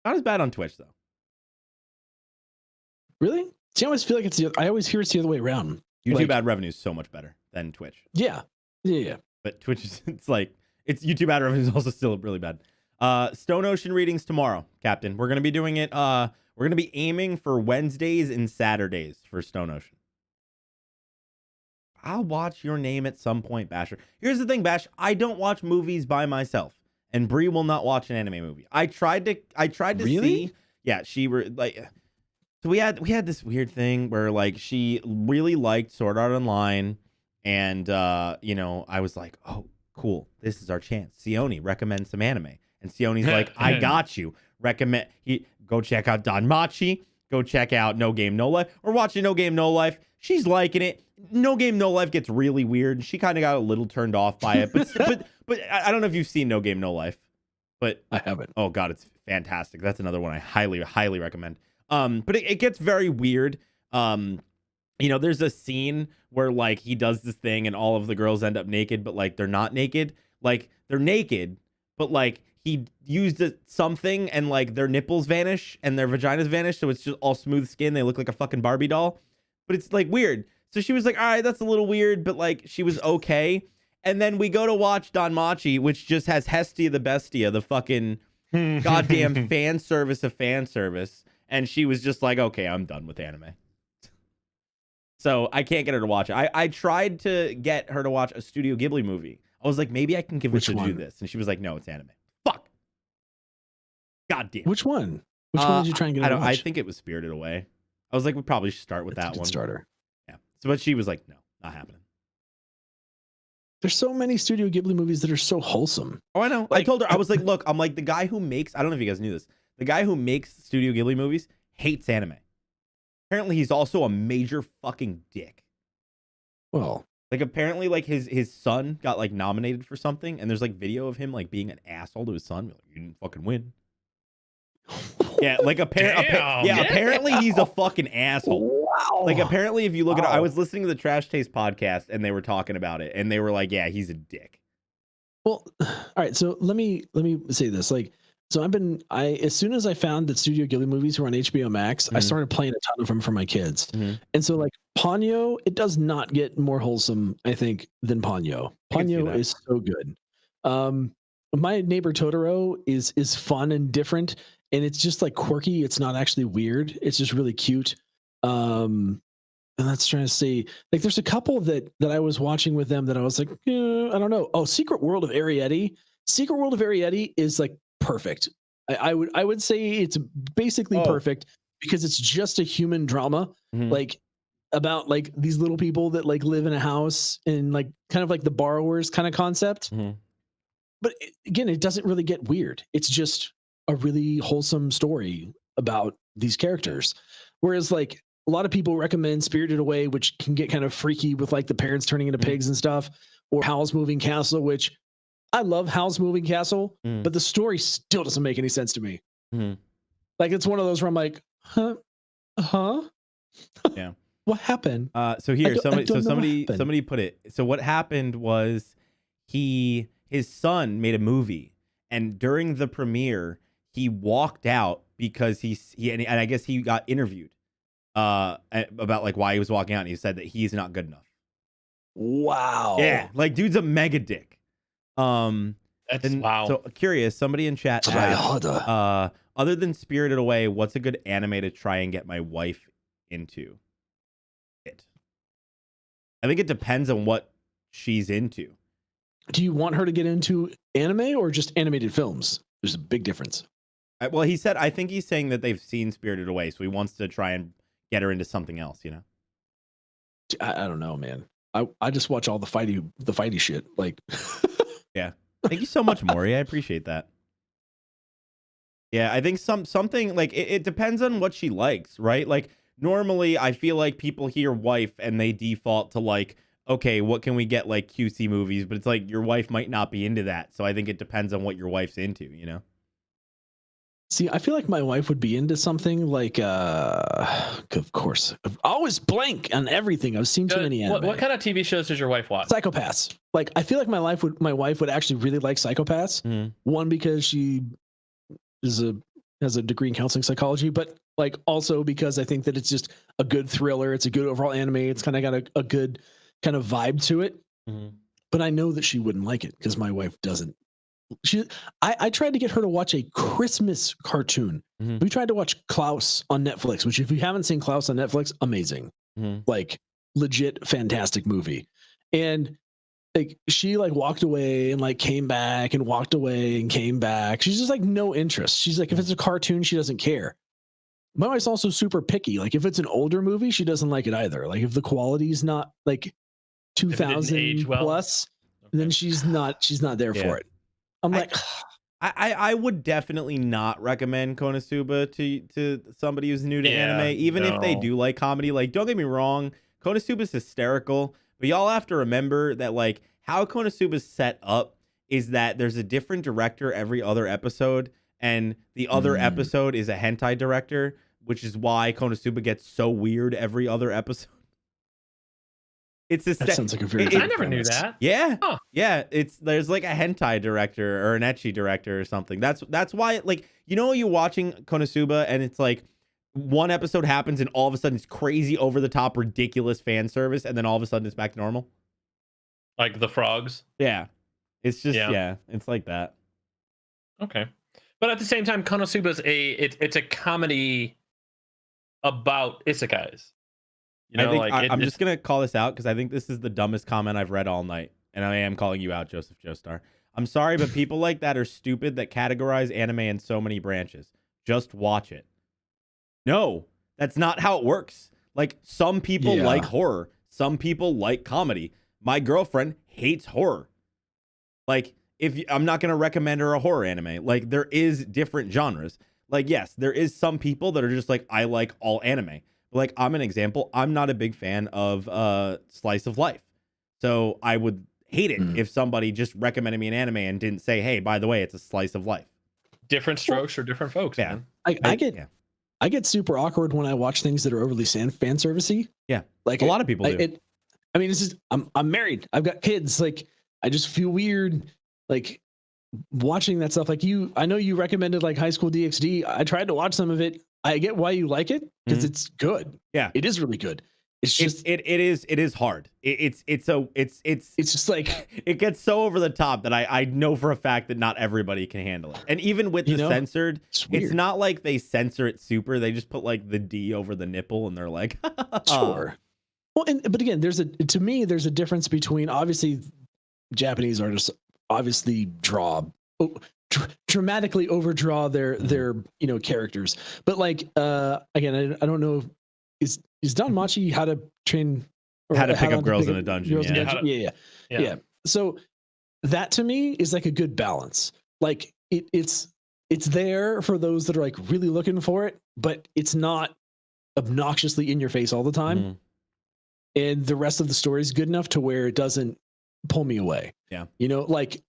Not as bad on Twitch, though. Really? See, I always feel like I always hear it's the other way around. YouTube ad revenue is so much better than Twitch. Yeah. But Twitch is, it's YouTube ad revenue is also still really bad. Stone Ocean readings tomorrow, Captain. We're going to be doing it. We're going to be aiming for Wednesdays and Saturdays for Stone Ocean. I'll watch your name at some point, Basher. Here's the thing, Bash. I don't watch movies by myself, and Bree will not watch an anime movie. I tried to really? see. Yeah, so we had this weird thing where like she really liked Sword Art Online, and I was like, oh, cool, this is our chance. SeeOhKnee recommends some anime, and SeeOhKnee's like, I got you. Go check out Danmachi. Go check out No Game No Life. Or watching No Game No Life. She's liking it. No Game No Life gets really weird. She kind of got a little turned off by it, but I don't know if you've seen No Game No Life, but I haven't. Oh god, it's fantastic. That's another one I highly recommend. But it gets very weird. There's a scene where like he does this thing and all of the girls end up naked, but like they're not naked. Like they're naked, but like he used something and like their nipples vanish and their vaginas vanish, so it's just all smooth skin. They look like a fucking Barbie doll. But it's like weird. So she was like, all right, that's a little weird, but like she was okay. And then we go to watch Danmachi, which just has Hestia the Bestia, the fucking goddamn fan service of fan service. And she was just like, okay, I'm done with anime. So I can't get her to watch it. I tried to get her to watch a Studio Ghibli movie. I was like, maybe I can convince her to do this. And she was like, no, it's anime. Fuck. God damn. Which one? Which one did you try and get her to watch? I think it was Spirited Away. I was like, we probably should start with that one. Starter. Yeah. So, but she was like, no, not happening. There's so many Studio Ghibli movies that are so wholesome. Oh, I know. I told her, I was like, look, I'm like, the guy who makes, I don't know if you guys knew this, the guy who makes Studio Ghibli movies hates anime. Apparently, he's also a major fucking dick. Well, like apparently, like his son got like nominated for something, and there's like video of him like being an asshole to his son. Like, you didn't fucking win. Yeah, like apparently he's a fucking asshole. Wow. Like apparently, if you look at it, I was listening to the Trash Taste podcast, and they were talking about it, and they were like, yeah, he's a dick. Well, all right. So let me say this. Like, so as soon as I found that Studio Ghibli movies were on HBO Max, I started playing a ton of them for my kids. And so like Ponyo, it does not get more wholesome, I think, than Ponyo. Ponyo is so good. My Neighbor Totoro is fun and different, and it's just like quirky. It's not actually weird. It's just really cute. And that's trying to say, like, there's a couple that I was watching with them that I was like, I don't know. Oh, Secret World of Arietti. Secret World of Arietti is like perfect. I would say it's basically perfect because it's just a human drama, like about like these little people that like live in a house and like kind of like the borrowers kind of concept. But again, it doesn't really get weird. It's just a really wholesome story about these characters. Whereas like a lot of people recommend Spirited Away, which can get kind of freaky with like the parents turning into pigs and stuff, or Howl's Moving Castle, which I love Howl's Moving Castle, but the story still doesn't make any sense to me. Like it's one of those where I'm like, huh? Yeah. What happened? So here, somebody put it. So what happened was his son made a movie, and during the premiere, he walked out because and I guess he got interviewed about like why he was walking out, and he said that he's not good enough. Wow. Yeah, like dude's a mega dick. Wow. So curious, somebody in chat asked, other than Spirited Away, what's a good anime to try and get my wife into? I think it depends on what she's into. Do you want her to get into anime or just animated films? There's a big difference. Well, I think he's saying that they've seen Spirited Away, so he wants to try and get her into something else, you know? I don't know, man. I just watch all the fighty shit. Like, yeah. Thank you so much, Maury. I appreciate that. Yeah, I think something like it depends on what she likes, right? Like normally I feel like people hear wife and they default to like, okay, what can we get like cutesy movies? But it's like your wife might not be into that. So I think it depends on what your wife's into, you know? see, I feel like my wife would be into something like, of course, I always blank on everything. I've seen too many anime. What kind of TV shows does your wife watch? Psychopaths. Like, I feel like my wife would actually really like Psychopaths. Mm-hmm. One, because she has a degree in counseling psychology, but like also because I think that it's just a good thriller. It's a good overall anime. It's kind of got a good kind of vibe to it. Mm-hmm. But I know that she wouldn't like it because my wife doesn't. I tried to get her to watch a Christmas cartoon. Mm-hmm. We tried to watch Klaus on Netflix, which if you haven't seen Klaus on Netflix, amazing. Mm-hmm. Like legit fantastic movie. And like she like walked away and like came back and walked away and came back. She's just like no interest. She's like, if it's a cartoon, she doesn't care. My wife's also super picky. Like if it's an older movie, she doesn't like it either. Like if the quality's not like 2000 plus, then she's not there for it. I'm like, I would definitely not recommend Konosuba to somebody who's new to anime, even if they do like comedy. Like, don't get me wrong, Konosuba's hysterical, but y'all have to remember that like how Konosuba's set up is that there's a different director every other episode, and the other episode is a hentai director, which is why Konosuba gets so weird every other episode. It's a that sounds like a very I never knew that. Yeah. Huh. Yeah. There's like a hentai director or an ecchi director or something. That's why like, you know, you're watching Konosuba and it's like one episode happens and all of a sudden it's crazy over the top, ridiculous fan service. And then all of a sudden it's back to normal. Like the frogs. Yeah. It's just, it's like that. Okay. But at the same time, Konosuba's it's a comedy about isekais. You know, I'm just going to call this out because I think this is the dumbest comment I've read all night. And I am calling you out, Joseph Joestar. I'm sorry, but people like that are stupid that categorize anime in so many branches. Just watch it. No, that's not how it works. Like, some people like horror. Some people like comedy. My girlfriend hates horror. Like, I'm not going to recommend her a horror anime. Like, there is different genres. Like, yes, there is some people that are just like, I like all anime. Like, I'm an example. I'm not a big fan of slice of life. So I would hate it if somebody just recommended me an anime and didn't say, hey, by the way, it's a slice of life. Different strokes for different folks, man. I get super awkward when I watch things that are overly fan servicey. Yeah. Like a lot of people do. I'm married. I've got kids. Like, I just feel weird. Like watching that stuff. Like I know you recommended like High School DxD. I tried to watch some of it. I get why you like it because it's good. Yeah, it is really good. It's just it is hard. It's just like it gets so over the top that I know for a fact that not everybody can handle it. And even with the censored, it's not like they censor it super. They just put like the D over the nipple and they're like, sure. Well, but again, there's a difference between obviously Japanese artists obviously dramatically overdraw their characters, but like again, I don't know, is Danmachi How to Train How to Pick Up Girls in a Dungeon? Yeah. So that to me is like a good balance. Like it's there for those that are like really looking for it, but it's not obnoxiously in your face all the time. And the rest of the story is good enough to where it doesn't pull me away. Yeah. Like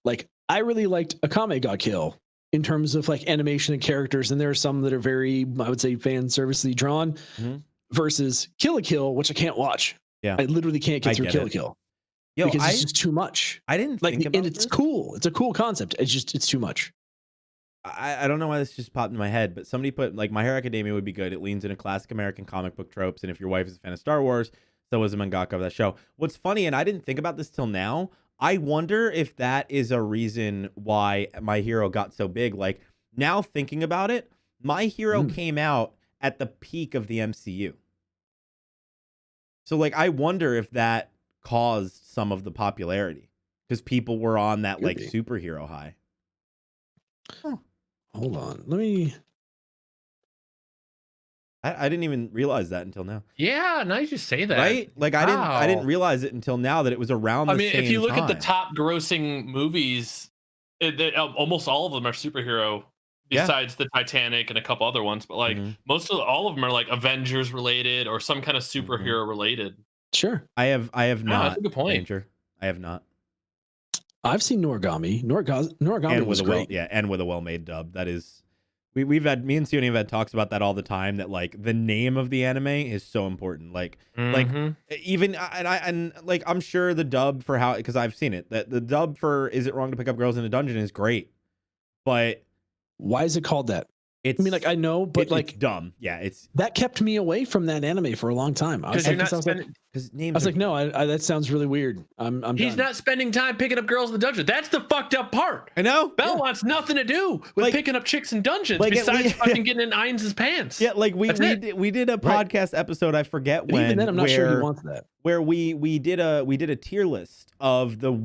I really liked Akame ga Kill in terms of like animation and characters. And there are some that are very, I would say, fan servicely drawn versus Kill la Kill, which I can't watch. Yeah. I literally can't get through Kill la Kill because it's just too much. I didn't like, think about and it's cool. It's a cool concept. It's too much. I don't know why this just popped in my head, but somebody put like My Hero Academia would be good. It leans into classic American comic book tropes. And if your wife is a fan of Star Wars, so was a mangaka of that show. What's funny, and I didn't think about this till now, I wonder if that is a reason why My Hero got so big. Like, now thinking about it, My Hero came out at the peak of the MCU. So, like, I wonder if that caused some of the popularity because people were on that, like, superhero high. Huh. Hold on. Let me. I didn't even realize that until now. Yeah, now you just say that. Right? Like I didn't realize it until now that it was around the same time. I mean, if you look at the top grossing movies, almost all of them are superhero. Besides the Titanic and a couple other ones, but like all of them are like Avengers related or some kind of superhero related. Sure. I have not. That's a good point. Danger. I have not. I've seen Noragami. Noragami And was great. and with a well-made dub. That is, we've had, me and SeeOhKnee have had talks about that all the time. That like the name of the anime is so important. Like even and like I'm sure the dub for how, because I've seen it, that the dub for Is It Wrong to Pick Up Girls in a Dungeon is great, but why is it called that? It's, I mean, like I know, but like it's dumb. Yeah, it's that kept me away from that anime for a long time. I was like, no, that sounds really weird. He's not spending time picking up girls in the dungeon. That's the fucked up part. I know. Belle wants nothing to do with picking up chicks in dungeons besides fucking getting in Ainz's pants. Yeah, like we did a podcast episode. I forget when. Even then, I'm not sure he wants that. Where we did a tier list of the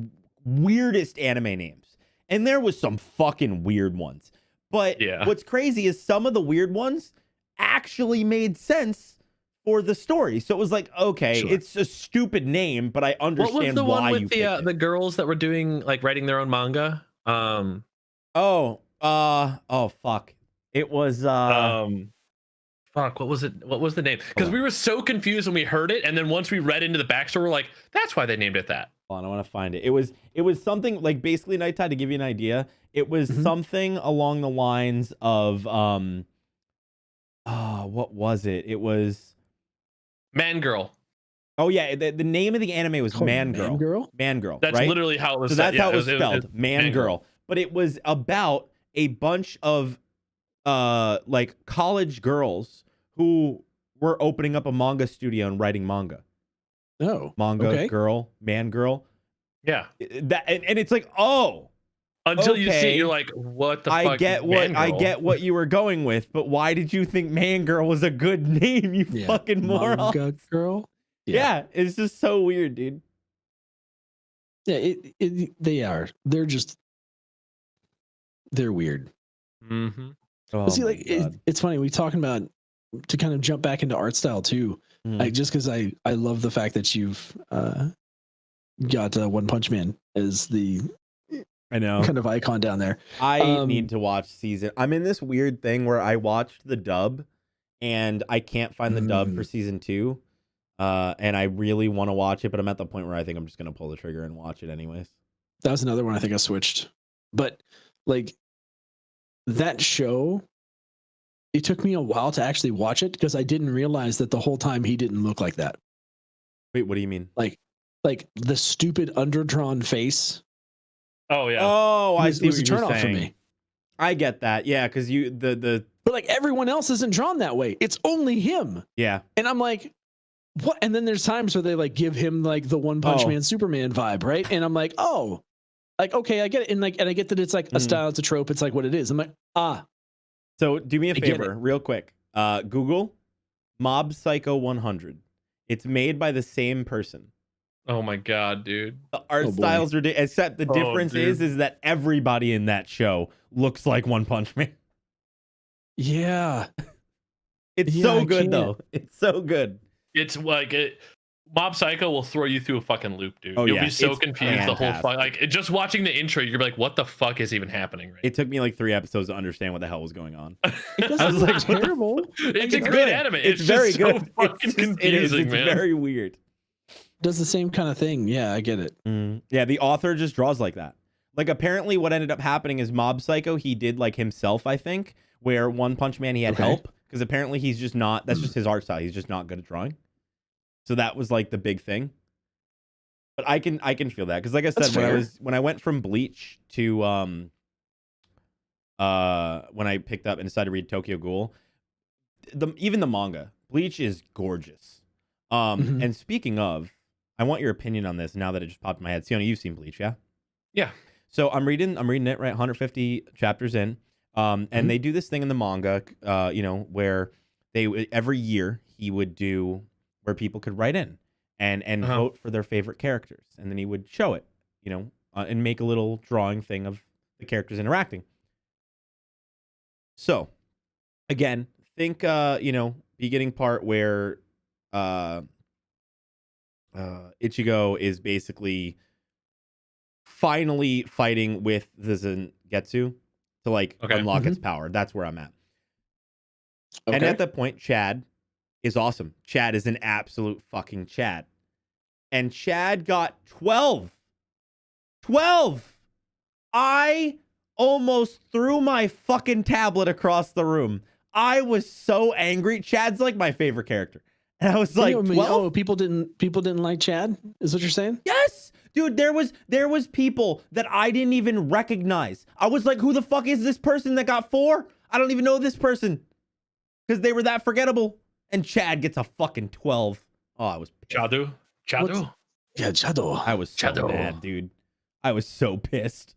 weirdest anime names, and there was some fucking weird ones. But what's crazy is some of the weird ones actually made sense for the story. So it was like, okay, it's a stupid name, but I understand why you picked it. What was the one with the girls that were doing like writing their own manga? Oh fuck. It was fuck, what was it? What was the name? Because we were so confused when we heard it, and then once we read into the backstory, we're like, that's why they named it that. Hold on, I want to find it. It was something like basically NyteTide, to give you an idea. It was something along the lines of what was it? It was Man Girl. Oh yeah, the name of the anime was Man Girl. Man Girl. That's right? literally how it was. So that's how it was spelled. Man Girl. But it was about a bunch of like college girls who were opening up a manga studio and writing manga. Oh, manga girl, man girl. Yeah. That and it's like, oh, until you see it, you're like, what the fuck? I get what you were going with, but why did you think Man Girl was a good name, you fucking moron? Manga girl? Yeah, it's just so weird, dude. Yeah, they are. They're weird. Oh, see, like it's funny. We talking about, to kind of jump back into art style too. Like just because I love the fact that you've got One Punch Man as the kind of icon down there. I need to watch season. I'm in this weird thing where I watched the dub and I can't find the dub for season 2. And I really want to watch it, but I'm at the point where I think I'm just gonna pull the trigger and watch it anyways. That was another one I think I switched. But like that show, it took me a while to actually watch it because I didn't realize that the whole time he didn't look like that. Wait, what do you mean? Like the stupid underdrawn face. Oh yeah. Oh, I see. It was a turn off for me. I get that. Yeah, because but like everyone else isn't drawn that way. It's only him. Yeah. And I'm like, what? And then there's times where they like give him like the One Punch Man Superman vibe, right? And I'm like, oh, like okay, I get it. And I get that it's like a style, it's a trope, it's like what it is. I'm like, So do me a favor, real quick. Google Mob Psycho 100. It's made by the same person. Oh my god, dude. The art styles are except the difference is that everybody in that show looks like One Punch Man. Yeah. It's so good though. It's so good. It's like Mob Psycho will throw you through a fucking loop, dude. Oh, You'll be so confused the whole fuck. Like just watching the intro, you're like, what the fuck is even happening right It took me like 3 episodes to understand what the hell was going on. It doesn't look terrible. It's a great anime. It's very good. So fucking confusing, man. It's very weird. Does the same kind of thing. Yeah, I get it. Yeah, the author just draws like that. Like apparently what ended up happening is Mob Psycho, he did like himself, I think, where One Punch Man, he had help. Because apparently he's just not, that's just his art style. He's just not good at drawing. So that was like the big thing. But I can feel that. Because like I said, when I went from Bleach to when I picked up and decided to read Tokyo Ghoul, even the manga, Bleach is gorgeous. And speaking of, I want your opinion on this now that it just popped in my head. SeeOhKnee, you've seen Bleach, yeah? Yeah. So I'm reading it, right? 150 chapters in. And they do this thing in the manga, where every year he would do where people could write in and vote for their favorite characters. And then he would show it, and make a little drawing thing of the characters interacting. So again, think beginning part where Ichigo is basically finally fighting with the Zangetsu to unlock its power. That's where I'm at. Okay. And at that point, Chad is awesome. Chad is an absolute fucking Chad. And Chad got 12. 12! I almost threw my fucking tablet across the room. I was so angry. Chad's like my favorite character. And I was like, 12? People didn't like Chad? Is what you're saying? Yes! Dude, there was people that I didn't even recognize. I was like, who the fuck is this person that got 4? I don't even know this person. Because they were that forgettable. And Chad gets a fucking 12. Oh, I was pissed. Chado? Yeah, Chado. I was so mad, dude. I was so pissed.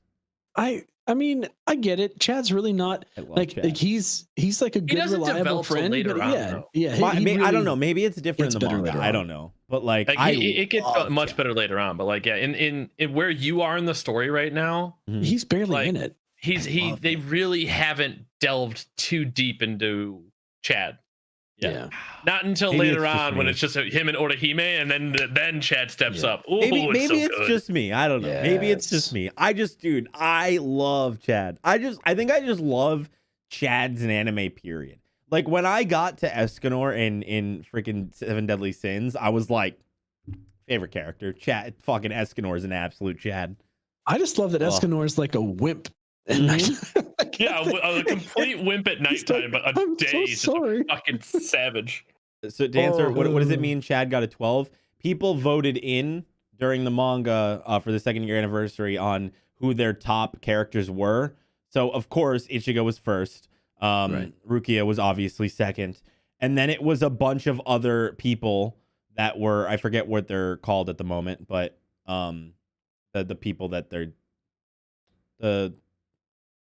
I mean, I get it. Chad's really not like he's like a good reliable friend. But I don't know. Maybe it's different in the manga. I don't know. But it gets much better later on. But in where you are in the story right now, he's barely in it. They really haven't delved too deep into Chad. Yeah. Not until later on when it's just him and Orihime, and then Chad steps up. Ooh, maybe it's just me. I don't know. Yeah, maybe it's just me. I love Chad. I think I just love Chads in anime, period. Like when I got to Escanor in freaking Seven Deadly Sins, I was like, favorite character. Chad. Fucking Escanor is an absolute Chad. I just love that Escanor is like a wimp. A complete wimp at nighttime, but a day he's just a fucking savage. So to answer, what does it mean Chad got a 12? People voted in during the manga for the 2nd year anniversary on who their top characters were. So of course Ichigo was first. Rukia was obviously second. And then it was a bunch of other people that were, I forget what they're called at the moment, but the people that they're the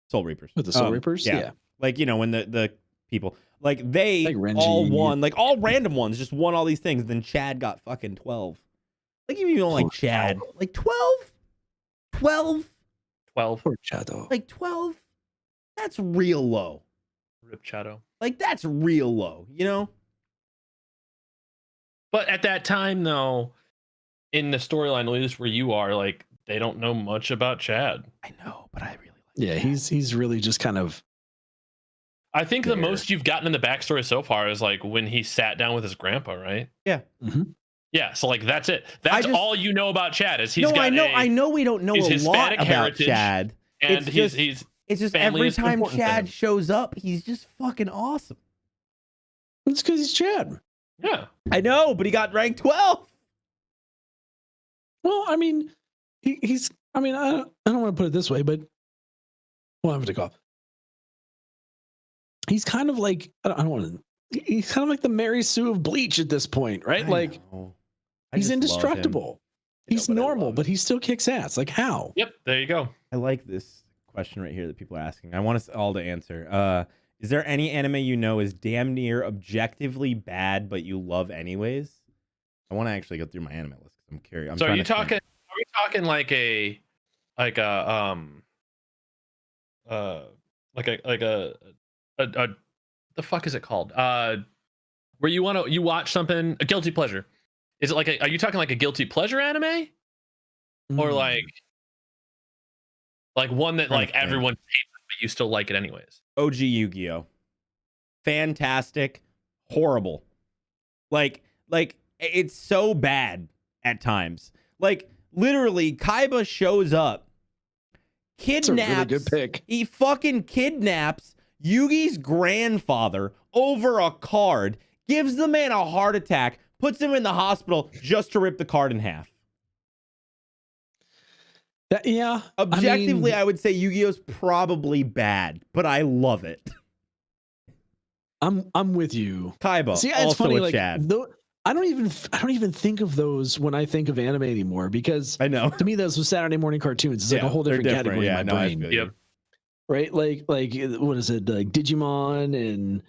Soul Reapers. With the Soul Reapers? Yeah. Like, when the people, they all won, all random ones just won all these things. Then Chad got fucking 12. Even you don't like Chad. 12? 12? 12. Poor Chado. 12? That's real low. Rip Chado. That's real low, But at that time, though, in the storyline, at least where you are, they don't know much about Chad. I know, but I really Yeah, he's really just kind of. I think the most you've gotten in the backstory so far is when he sat down with his grandpa, right? Yeah. Mm-hmm. Yeah. So that's it. That's all you know about Chad is he's got. I know we don't know a lot about Chad, and he's it's just every time Chad shows up, he's just fucking awesome. It's because he's Chad. Yeah, I know, but he got ranked 12. Well, I mean, he's. I mean, I don't want to put it this way, but. Well, I'm going to go. He's kind of like, I don't want to, he's kind of like the Mary Sue of Bleach at this point, right? He's indestructible. He's normal, but he still kicks ass. How? Yep, there you go. I like this question right here that people are asking. I want us all to answer. Is there any anime is damn near objectively bad, but you love anyways? I want to actually go through my anime list. I'm curious. So are we talking the fuck is it called? Where you watch something, a guilty pleasure. Is it are you talking a guilty pleasure anime? Or one that everyone hates but you still like it anyways? OG Yu-Gi-Oh. Fantastic, horrible. It's so bad at times. Literally Kaiba shows up, kidnaps. That's a really good pick. He fucking kidnaps Yugi's grandfather over a card, gives the man a heart attack, puts him in the hospital just to rip the card in half. Objectively, I would say Yu-Gi-Oh's probably bad, but I love it. I'm with you. Kaiba, see, also it's funny, a Chad. I don't even think of those when I think of anime anymore, because I know to me those were Saturday morning cartoons. It's a whole different category in my brain. Yep. Right? Like what is it? Like Digimon, and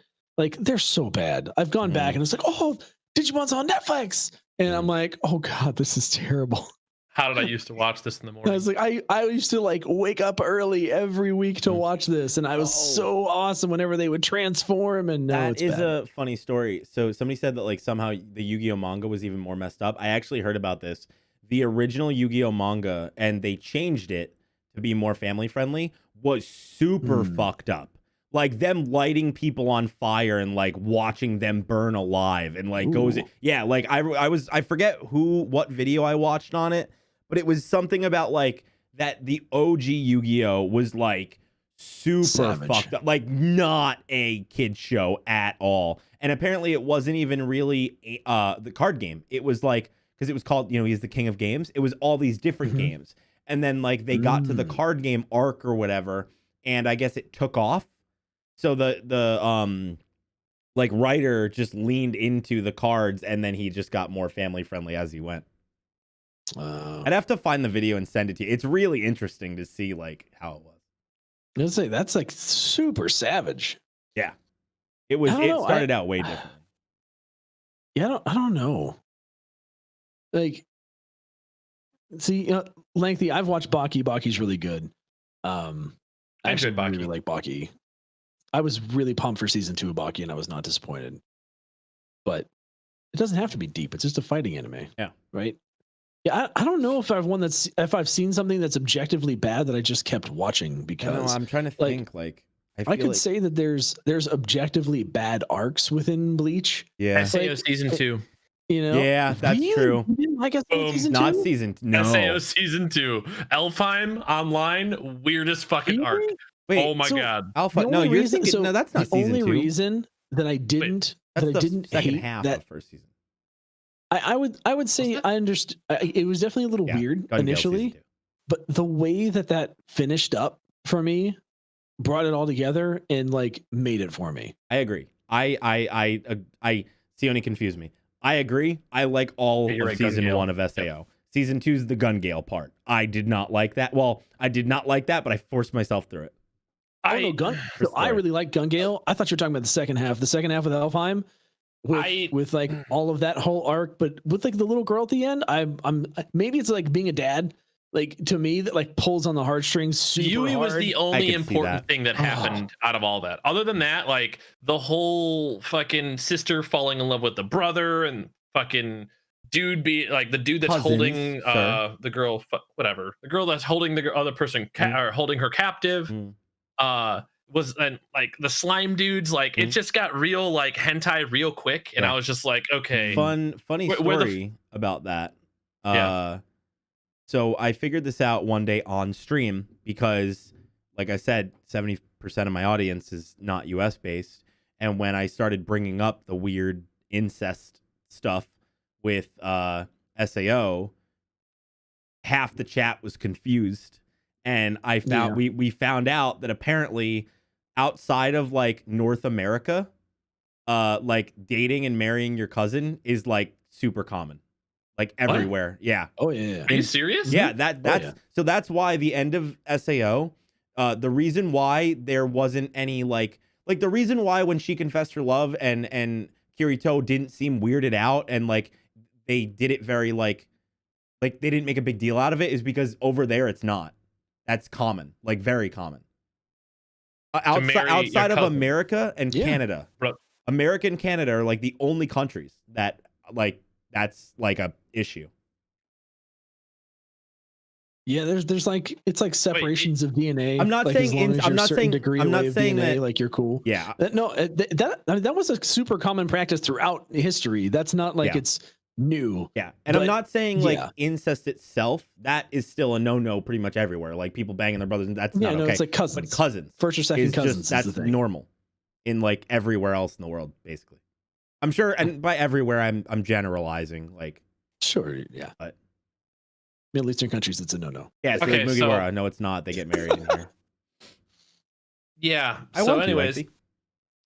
they're so bad. I've gone back and it's oh, Digimon's on Netflix. And I'm like, oh God, this is terrible. how did I used to watch this in the morning? I was like, I used to like wake up early every week to watch this, and I was so awesome whenever they would transform. And no, that is a funny story. So somebody said that like somehow the Yu-Gi-Oh manga was even more messed up. I actually heard about this. The original Yu-Gi-Oh manga, and they changed it to be more family friendly, was super fucked up. Like them lighting people on fire and like watching them burn alive and like like I forget what video I watched on it, but it was something about like that the OG Yu-Gi-Oh was like super savage. fucked up, like not a kid show at all. And apparently it wasn't even really the card game. It was like, because it was called, he's the king of games. It was all these different games. And then like they got to the card game arc or whatever, and I guess it took off. So the like writer just leaned into the cards, and then he just got more family friendly as he went. I'd have to find the video and send it to you. It's really interesting to see like how it was. Let's say that's like super savage. Yeah, it was. It started out way different. Yeah, I don't know. Like, see, Lengthy. I've watched Baki. Baki's really good. I actually really like Baki. I was really pumped for season 2 of Baki, and I was not disappointed. But it doesn't have to be deep. It's just a fighting anime. Yeah. Right. Yeah. I don't know if I've seen something that's objectively bad that I just kept watching because I'm trying to think I could say that there's objectively bad arcs within Bleach. Yeah. SAO season 2. Yeah, that's true. You didn't like SAO season 2? Not season 2. No. SAO season 2. Elfheim online, weirdest fucking arc. Wait, oh my god. Alpha. No, you're thinking. No, that's not season 2. The only reason that I didn't second hate half that of first season. I would say I understood. It was definitely a little weird initially, but the way that finished up for me brought it all together and like made it for me. I agree. I SeeOhKnee confused me. I agree. I like all of season 1 of SAO. Season 2 is the Gun Gale part. I did not like that. Well, I did not like that, but I forced myself through it. I really like Gun Gale. I thought you were talking about the second half. The second half of Elfheim. With like all of that whole arc, but with like the little girl at the end, I'm maybe it's like being a dad, like to me that like pulls on the heartstrings super Yui hard. was the only important thing that happened out of all that. Other than that, like the whole fucking sister falling in love with the brother and fucking dude be like the dude that's holding the girl, whatever, the girl that's holding the other person or holding her captive. Was like the slime dudes, like it just got real like hentai real quick, and I was just like, okay. Funny story about that. So I figured this out one day on stream because, like I said, 70% of my audience is not US based, and when I started bringing up the weird incest stuff with SAO, half the chat was confused, and I found we found out that apparently outside of like North America, like dating and marrying your cousin is like super common, like everywhere. What? Yeah. Oh yeah. Are you serious? Yeah. So that's why the end of SAO, the reason why there wasn't any like the reason why when she confessed her love and Kirito didn't seem weirded out and like they did it very like they didn't make a big deal out of it is because over there it's not. That's common, like very common. Outside of America and Canada, America and Canada are like the only countries that like that's like a issue. Yeah, there's like it's like separations of DNA. I'm not like, saying I'm not saying DNA, that like you're cool. Yeah. That was a super common practice throughout history. That's not like it's new. Yeah. And I'm not saying like incest itself, that is still a no pretty much everywhere. Like people banging their brothers, that's not okay. It's like cousins. But cousins. First or second cousins. That's normal in like everywhere else in the world, basically. I'm sure, and by everywhere I'm generalizing, like sure, yeah. But Middle Eastern countries, it's a no. Yeah, so like Mugiwara, no, it's not. They get married in here. Yeah. So anyways,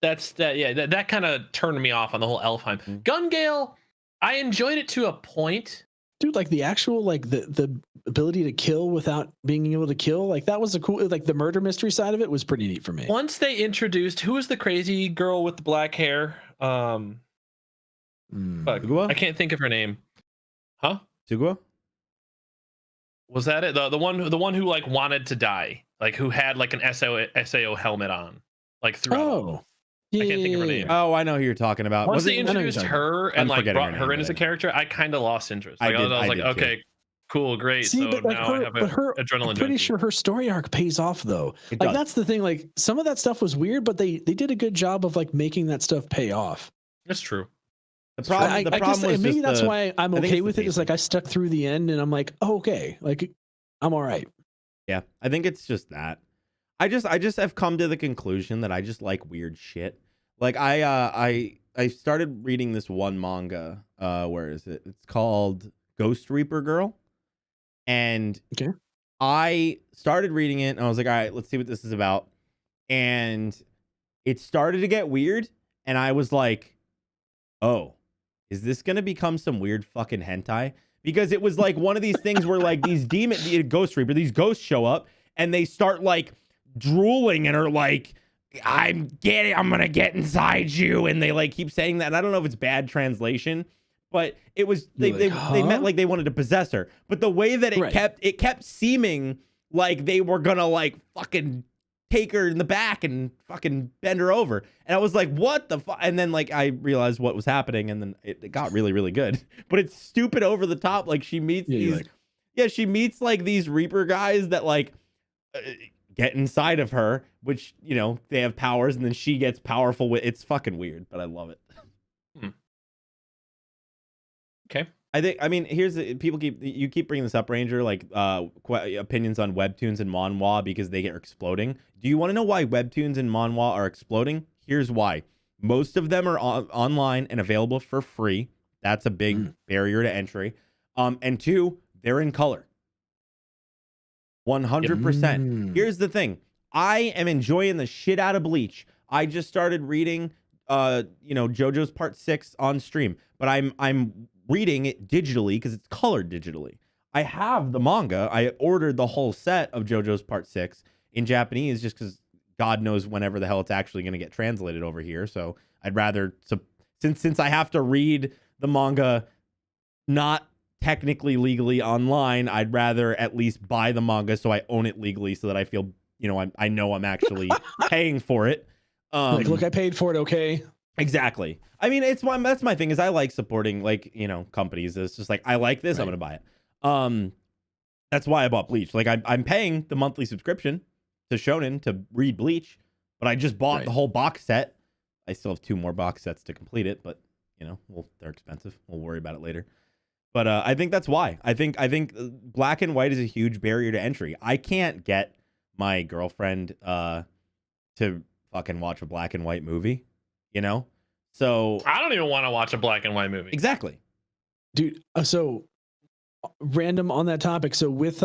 that's that. Yeah, that kind of turned me off on the whole Elfheim. Gun Gale, I enjoyed it to a point. Dude, like the actual like the ability to kill without being able to kill, like that was a cool, like the murder mystery side of it was pretty neat for me. Once they introduced who was the crazy girl with the black hair? Fuck, I can't think of her name. Huh? Sugua? Was that it? The one who like wanted to die, like who had like an SAO helmet on, like throughout. I can't think of her name. Oh, I know who you're talking about. Once they introduced her and like brought her in as a character, I kind of lost interest. Like, I was like, okay, cool, great. See, so now I have an adrenaline. I'm pretty sure her story arc pays off though. Like that's the thing. Like some of that stuff was weird, but they did a good job of like making that stuff pay off. That's true. The problem was maybe that's why I'm okay with it. Is like I stuck through the end and I'm like, oh, okay, like I'm all right. Yeah, I think it's just that. I just have come to the conclusion that I just like weird shit. Like I started reading this one manga. Where is it? It's called Ghost Reaper Girl. And I started reading it and I was like, all right, let's see what this is about. And it started to get weird. And I was like, oh, is this going to become some weird fucking hentai? Because it was like one of these things where like these Ghost Reaper, these ghosts show up and they start like drooling and are like, I'm going to get inside you. And they like keep saying that. And I don't know if it's bad translation, but it was, they meant like they wanted to possess her. But the way that it kept seeming like they were going to like fucking take her in the back and fucking bend her over. And I was like, what the fuck? And then like I realized what was happening and then it got really, really good. But it's stupid over the top. Like she meets she meets like these Reaper guys that like get inside of her, which, you know, they have powers and then she gets powerful with it's fucking weird, but I love it. Okay. I mean, you keep bringing this up, Ranger, like opinions on webtoons and manhwa because they get exploding. Do you want to know why webtoons and manhwa are exploding? Here's why. Most of them are online and available for free. That's a big barrier to entry. And two, they're in color. 100%. Here's the thing. I am enjoying the shit out of Bleach. I just started reading JoJo's Part 6 on stream, but I'm reading it digitally because it's colored digitally. I have the manga. I ordered the whole set of JoJo's Part 6 in Japanese just because God knows whenever the hell it's actually going to get translated over here. So I'd rather, since I have to read the manga not technically legally online, I'd rather at least buy the manga so I own it legally so that I feel, I know I'm actually paying for it. Like, look, I paid for it, okay? Exactly. I mean, that's my thing is I like supporting companies. It's just like I like this, I'm gonna buy it. That's why I bought Bleach. Like I'm paying the monthly subscription to Shonen to read Bleach, but I just bought the whole box set. I still have 2 more box sets to complete it, but they're expensive. We'll worry about it later. But I think that's why. I think black and white is a huge barrier to entry. I can't get my girlfriend to fucking watch a black and white movie. So I don't even want to watch a black and white movie. Exactly, dude. So random on that topic. So with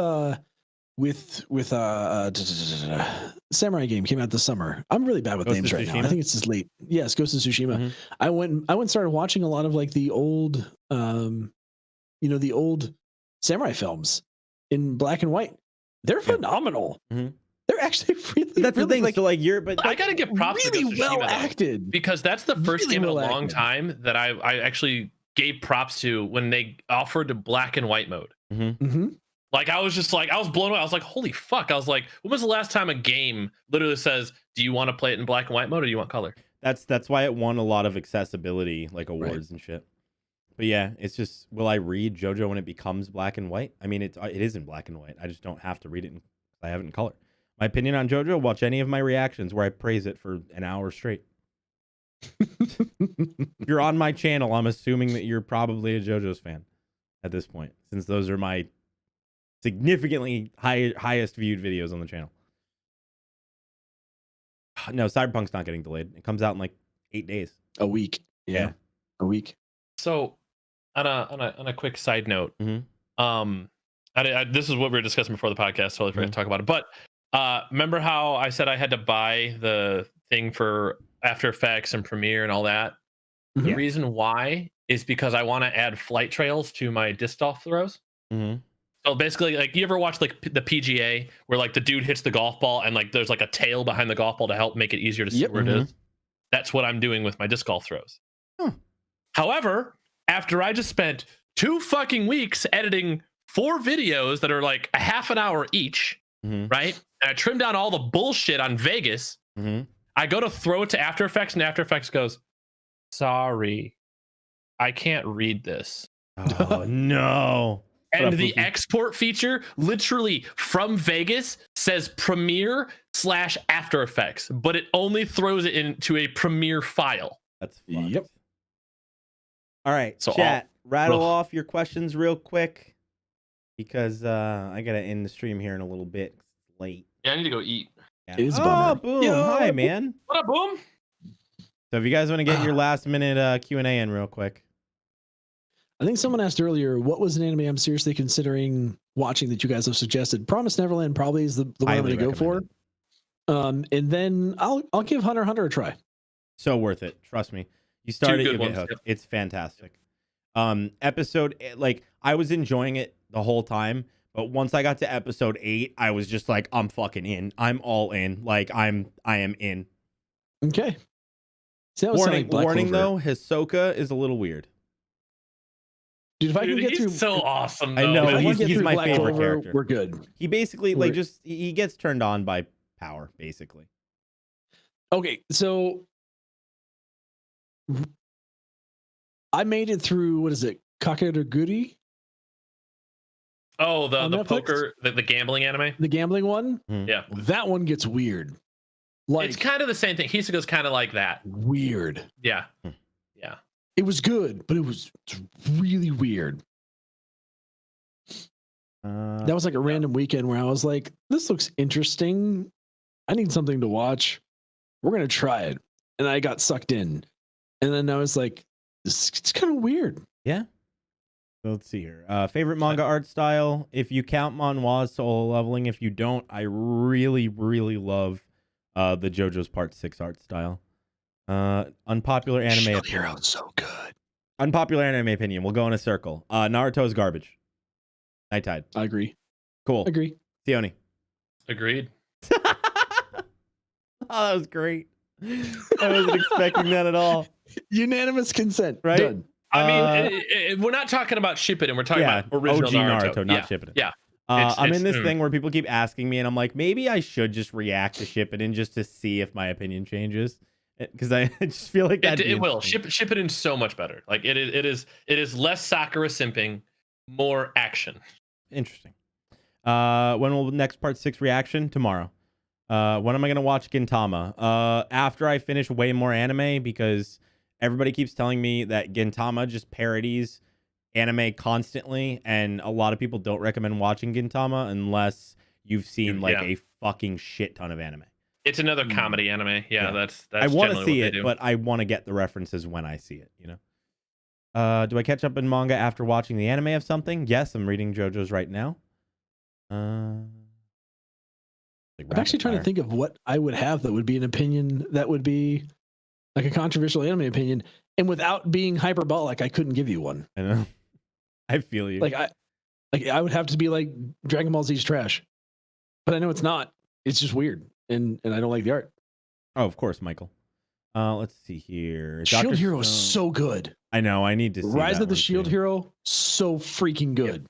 Samurai game came out this summer. I'm really bad with names right now. I think it's just late. Yes, Ghost of Tsushima. I went and started watching a lot of like the old the old samurai films in black and white. They're phenomenal. They're actually really, that's really, the thing. But I gotta give props really to Tsushima, well acted, because that's the first game in a long time that I actually gave props to when they offered a black and white mode. Like I was just like, I was blown away. I was like, holy fuck. I was like, when was the last time a game literally says, do you want to play it in black and white mode or do you want color? That's why it won a lot of accessibility awards and shit. But yeah, it's just, will I read JoJo when it becomes black and white? I mean, it is in black and white. I just don't have to read it I have it in color. My opinion on JoJo, watch any of my reactions where I praise it for an hour straight. If you're on my channel, I'm assuming that you're probably a JoJo's fan at this point, since those are my significantly highest viewed videos on the channel. No, Cyberpunk's not getting delayed. It comes out in like 8 days. A week. Yeah. A week. So on a quick side note, this is what we were discussing before the podcast. Totally forgot to talk about it. But remember how I said I had to buy the thing for After Effects and Premiere and all that? The reason why is because I want to add flight trails to my disc golf throws. So basically, like, you ever watch like the PGA where like the dude hits the golf ball and like there's like a tail behind the golf ball to help make it easier to see where it is? That's what I'm doing with my disc golf throws. However, after I just spent 2 fucking weeks editing 4 videos that are like a half an hour each, right? And I trim down all the bullshit on Vegas. I go to throw it to After Effects, and After Effects goes, "Sorry, I can't read this." Oh no. And the export feature literally from Vegas says Premiere/After Effects, but it only throws it into a Premiere file. That's fucked. Yep. All right, so chat, rattle off your questions real quick because I gotta end the stream here in a little bit. It's late. Yeah, I need to go eat. Yeah. It is a oh, bummer. boom! Yo. Hi, man. What up, Boom? So if you guys want to get your last minute Q&A in real quick. I think someone asked earlier, what was an anime I'm seriously considering watching that you guys have suggested? Promised Neverland probably is the one I'm going to go for. And then I'll give Hunter x Hunter a try. So worth it. Trust me. You started, you get hooked. Yep. It's fantastic. Episode, like, I was enjoying it the whole time, but once I got to episode 8, I was just like, I'm fucking in. I'm all in. Like, I am in. Okay. See, that was warning though, Hisoka is a little weird. Dude, if I can get he's through, so awesome. Though. I know, he's my Black favorite Clover, character. We're good. He basically he gets turned on by power, basically. Okay, so I made it through, what is it, Kakegurui? Oh, the Netflix? poker, the gambling anime? The gambling one? Yeah. That one gets weird. Like, it's kind of the same thing. Hisoka's kind of like that. Weird. Yeah. Yeah. It was good, but it was really weird. That was like a random weekend where I was like, this looks interesting. I need something to watch. We're going to try it. And I got sucked in. And then I was like, it's kind of weird. Yeah. So let's see here. Favorite manga art style. If you count manhwas solo leveling, if you don't, I really, really love the JoJo's Part 6 art style. Unpopular anime Shield opinion. Hero's so good. Unpopular anime opinion. We'll go in a circle. Naruto is garbage. NyteTide. I agree. Cool. Agree. SeeOhKnee. Agreed. Oh, that was great. I wasn't expecting that at all. Unanimous consent. Right? Done. I mean, we're not talking about Shippuden. We're talking about original OG Naruto, not Shippuden. Yeah. I'm in this thing where people keep asking me, and I'm like, maybe I should just react to Shippuden just to see if my opinion changes. Because I just feel like that it will. Shippuden's so much better. Like it is less Sakura simping, more action. Interesting. When will next Part 6 reaction? Tomorrow. When am I gonna watch Gintama? After I finish way more anime, because everybody keeps telling me that Gintama just parodies anime constantly, and a lot of people don't recommend watching Gintama unless you've seen a fucking shit ton of anime. It's another comedy anime. Yeah, that's I want to see it, but I want to get the references when I see it, you know? Do I catch up in manga after watching the anime of something? Yes, I'm reading JoJo's right now. I'm actually trying to think of what I would have that would be an opinion that would be like a controversial anime opinion, and without being hyperbolic, I couldn't give you one. I know. I feel you. I would have to be like Dragon Ball Z's trash, but I know it's not. It's just weird, and I don't like the art. Oh, of course, Michael. Let's see here. Shield Hero is so good. I know. I need to see Rise that of the one Shield too. Hero, so freaking good.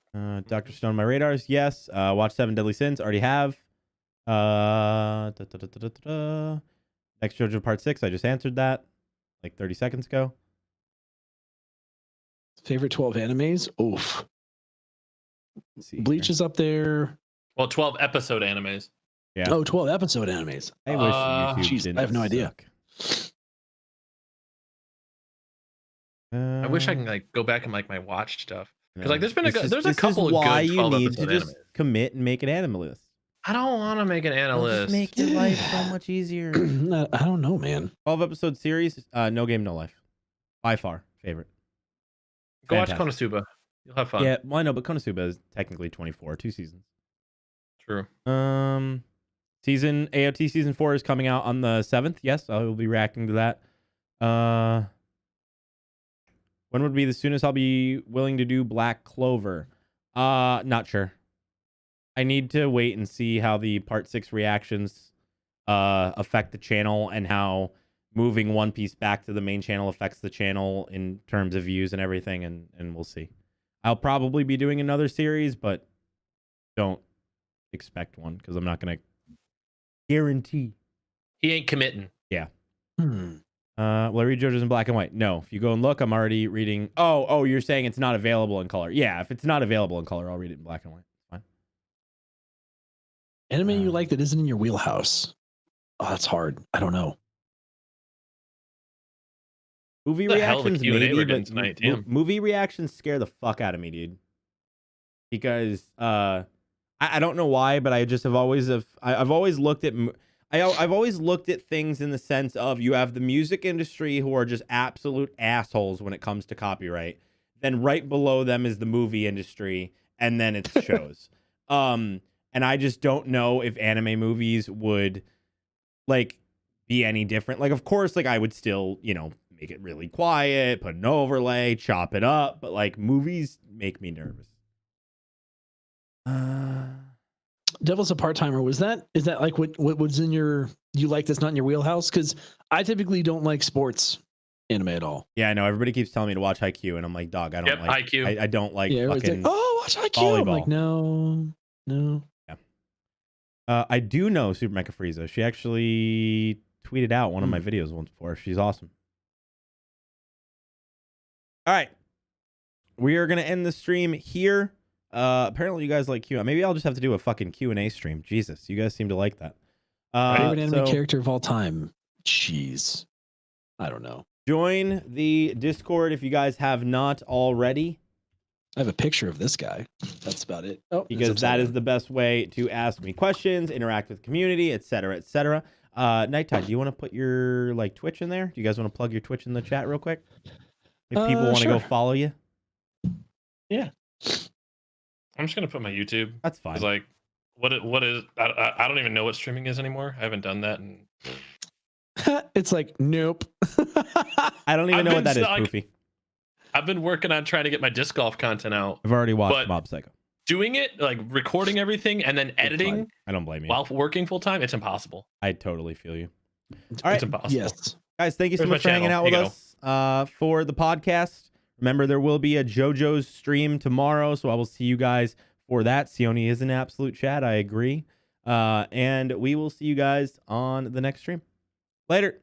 Dr. Stone on my radars. Yes. Watch 7 Deadly Sins. Already have. Next JoJo Part 6. I just answered that like 30 seconds ago. Favorite 12 animes? Oof. Let's see Bleach here. is up there. Well, 12 episode animes. Yeah. Oh, 12 episode animes. I wish YouTube Jeez, didn't I have no idea. suck. I wish I can like go back and like my watched stuff, because like there's been This there's a is couple of why good you 12 need episode to just animes. commit and make an anime list. I don't want to make an It'll analyst. just make your life so much easier. I don't know, man. 12 episode series. No Game, No Life. By far favorite. Go watch Fantastic. Konosuba. You'll have fun. Yeah, well, I know, but Konosuba is technically 24, 2 seasons. True. AOT season 4 is coming out on the 7th. Yes, I will be reacting to that. When would be the soonest I'll be willing to do Black Clover? Not sure. I need to wait and see how the Part 6 reactions affect the channel, and how moving One Piece back to the main channel affects the channel in terms of views and everything, and we'll see. I'll probably be doing another series, but don't expect one because I'm not going to guarantee. He ain't committing. Yeah. Will I read JoJo's in black and white? No. If you go and look, I'm already reading. Oh, you're saying it's not available in color. Yeah, if it's not available in color, I'll read it in black and white. Fine. Anime you like that isn't in your wheelhouse? Oh, that's hard. I don't know. Movie reactions, maybe, but movie reactions scare the fuck out of me, dude. Because I don't know why, but I just have always I've always looked at I've always looked at things in the sense of you have the music industry who are just absolute assholes when it comes to copyright. Then right below them is the movie industry, and then it's shows. And I just don't know if anime movies would like be any different. Like, of course, like I would still, make it really quiet, put an overlay, chop it up, but like movies make me nervous. Devil's a part-timer. Is that like what was in you like that's not in your wheelhouse? Because I typically don't like sports anime at all. Yeah, I know. Everybody keeps telling me to watch Haikyuu, and I'm like, dog, I don't like Haikyuu. I don't like fucking watch Haikyuu. I'm like, no. Yeah. I do know Super Mecha Frieza. She actually tweeted out one of my videos once before. She's awesome. All right. We are going to end the stream here. Apparently you guys like Q&A. Maybe I'll just have to do a fucking Q&A stream. Jesus, you guys seem to like that. Favorite anime character of all time? Jeez. I don't know. Join the Discord if you guys have not already. I have a picture of this guy. That's about it. Oh, because that is the best way to ask me questions, interact with the community, etc., etc. NyteTide, do you want to put your Twitch in there? Do you guys want to plug your Twitch in the chat real quick? If people want to go follow you? Yeah. I'm just gonna put my YouTube. That's fine. Like, what is? I don't even know what streaming is anymore. I haven't done that. And it's like nope. I don't even know what that is, Poofy. I've been working on trying to get my disc golf content out. I've already watched Mob Psycho. Doing it, like recording everything and then editing. I don't blame you. While working full time, it's impossible. I totally feel you. All right, it's impossible. Yes, guys, thank you so much for hanging out with us for the podcast. Remember, there will be a JoJo's stream tomorrow, so I will see you guys for that. SeeOhKnee is an absolute chat. I agree. And we will see you guys on the next stream. Later.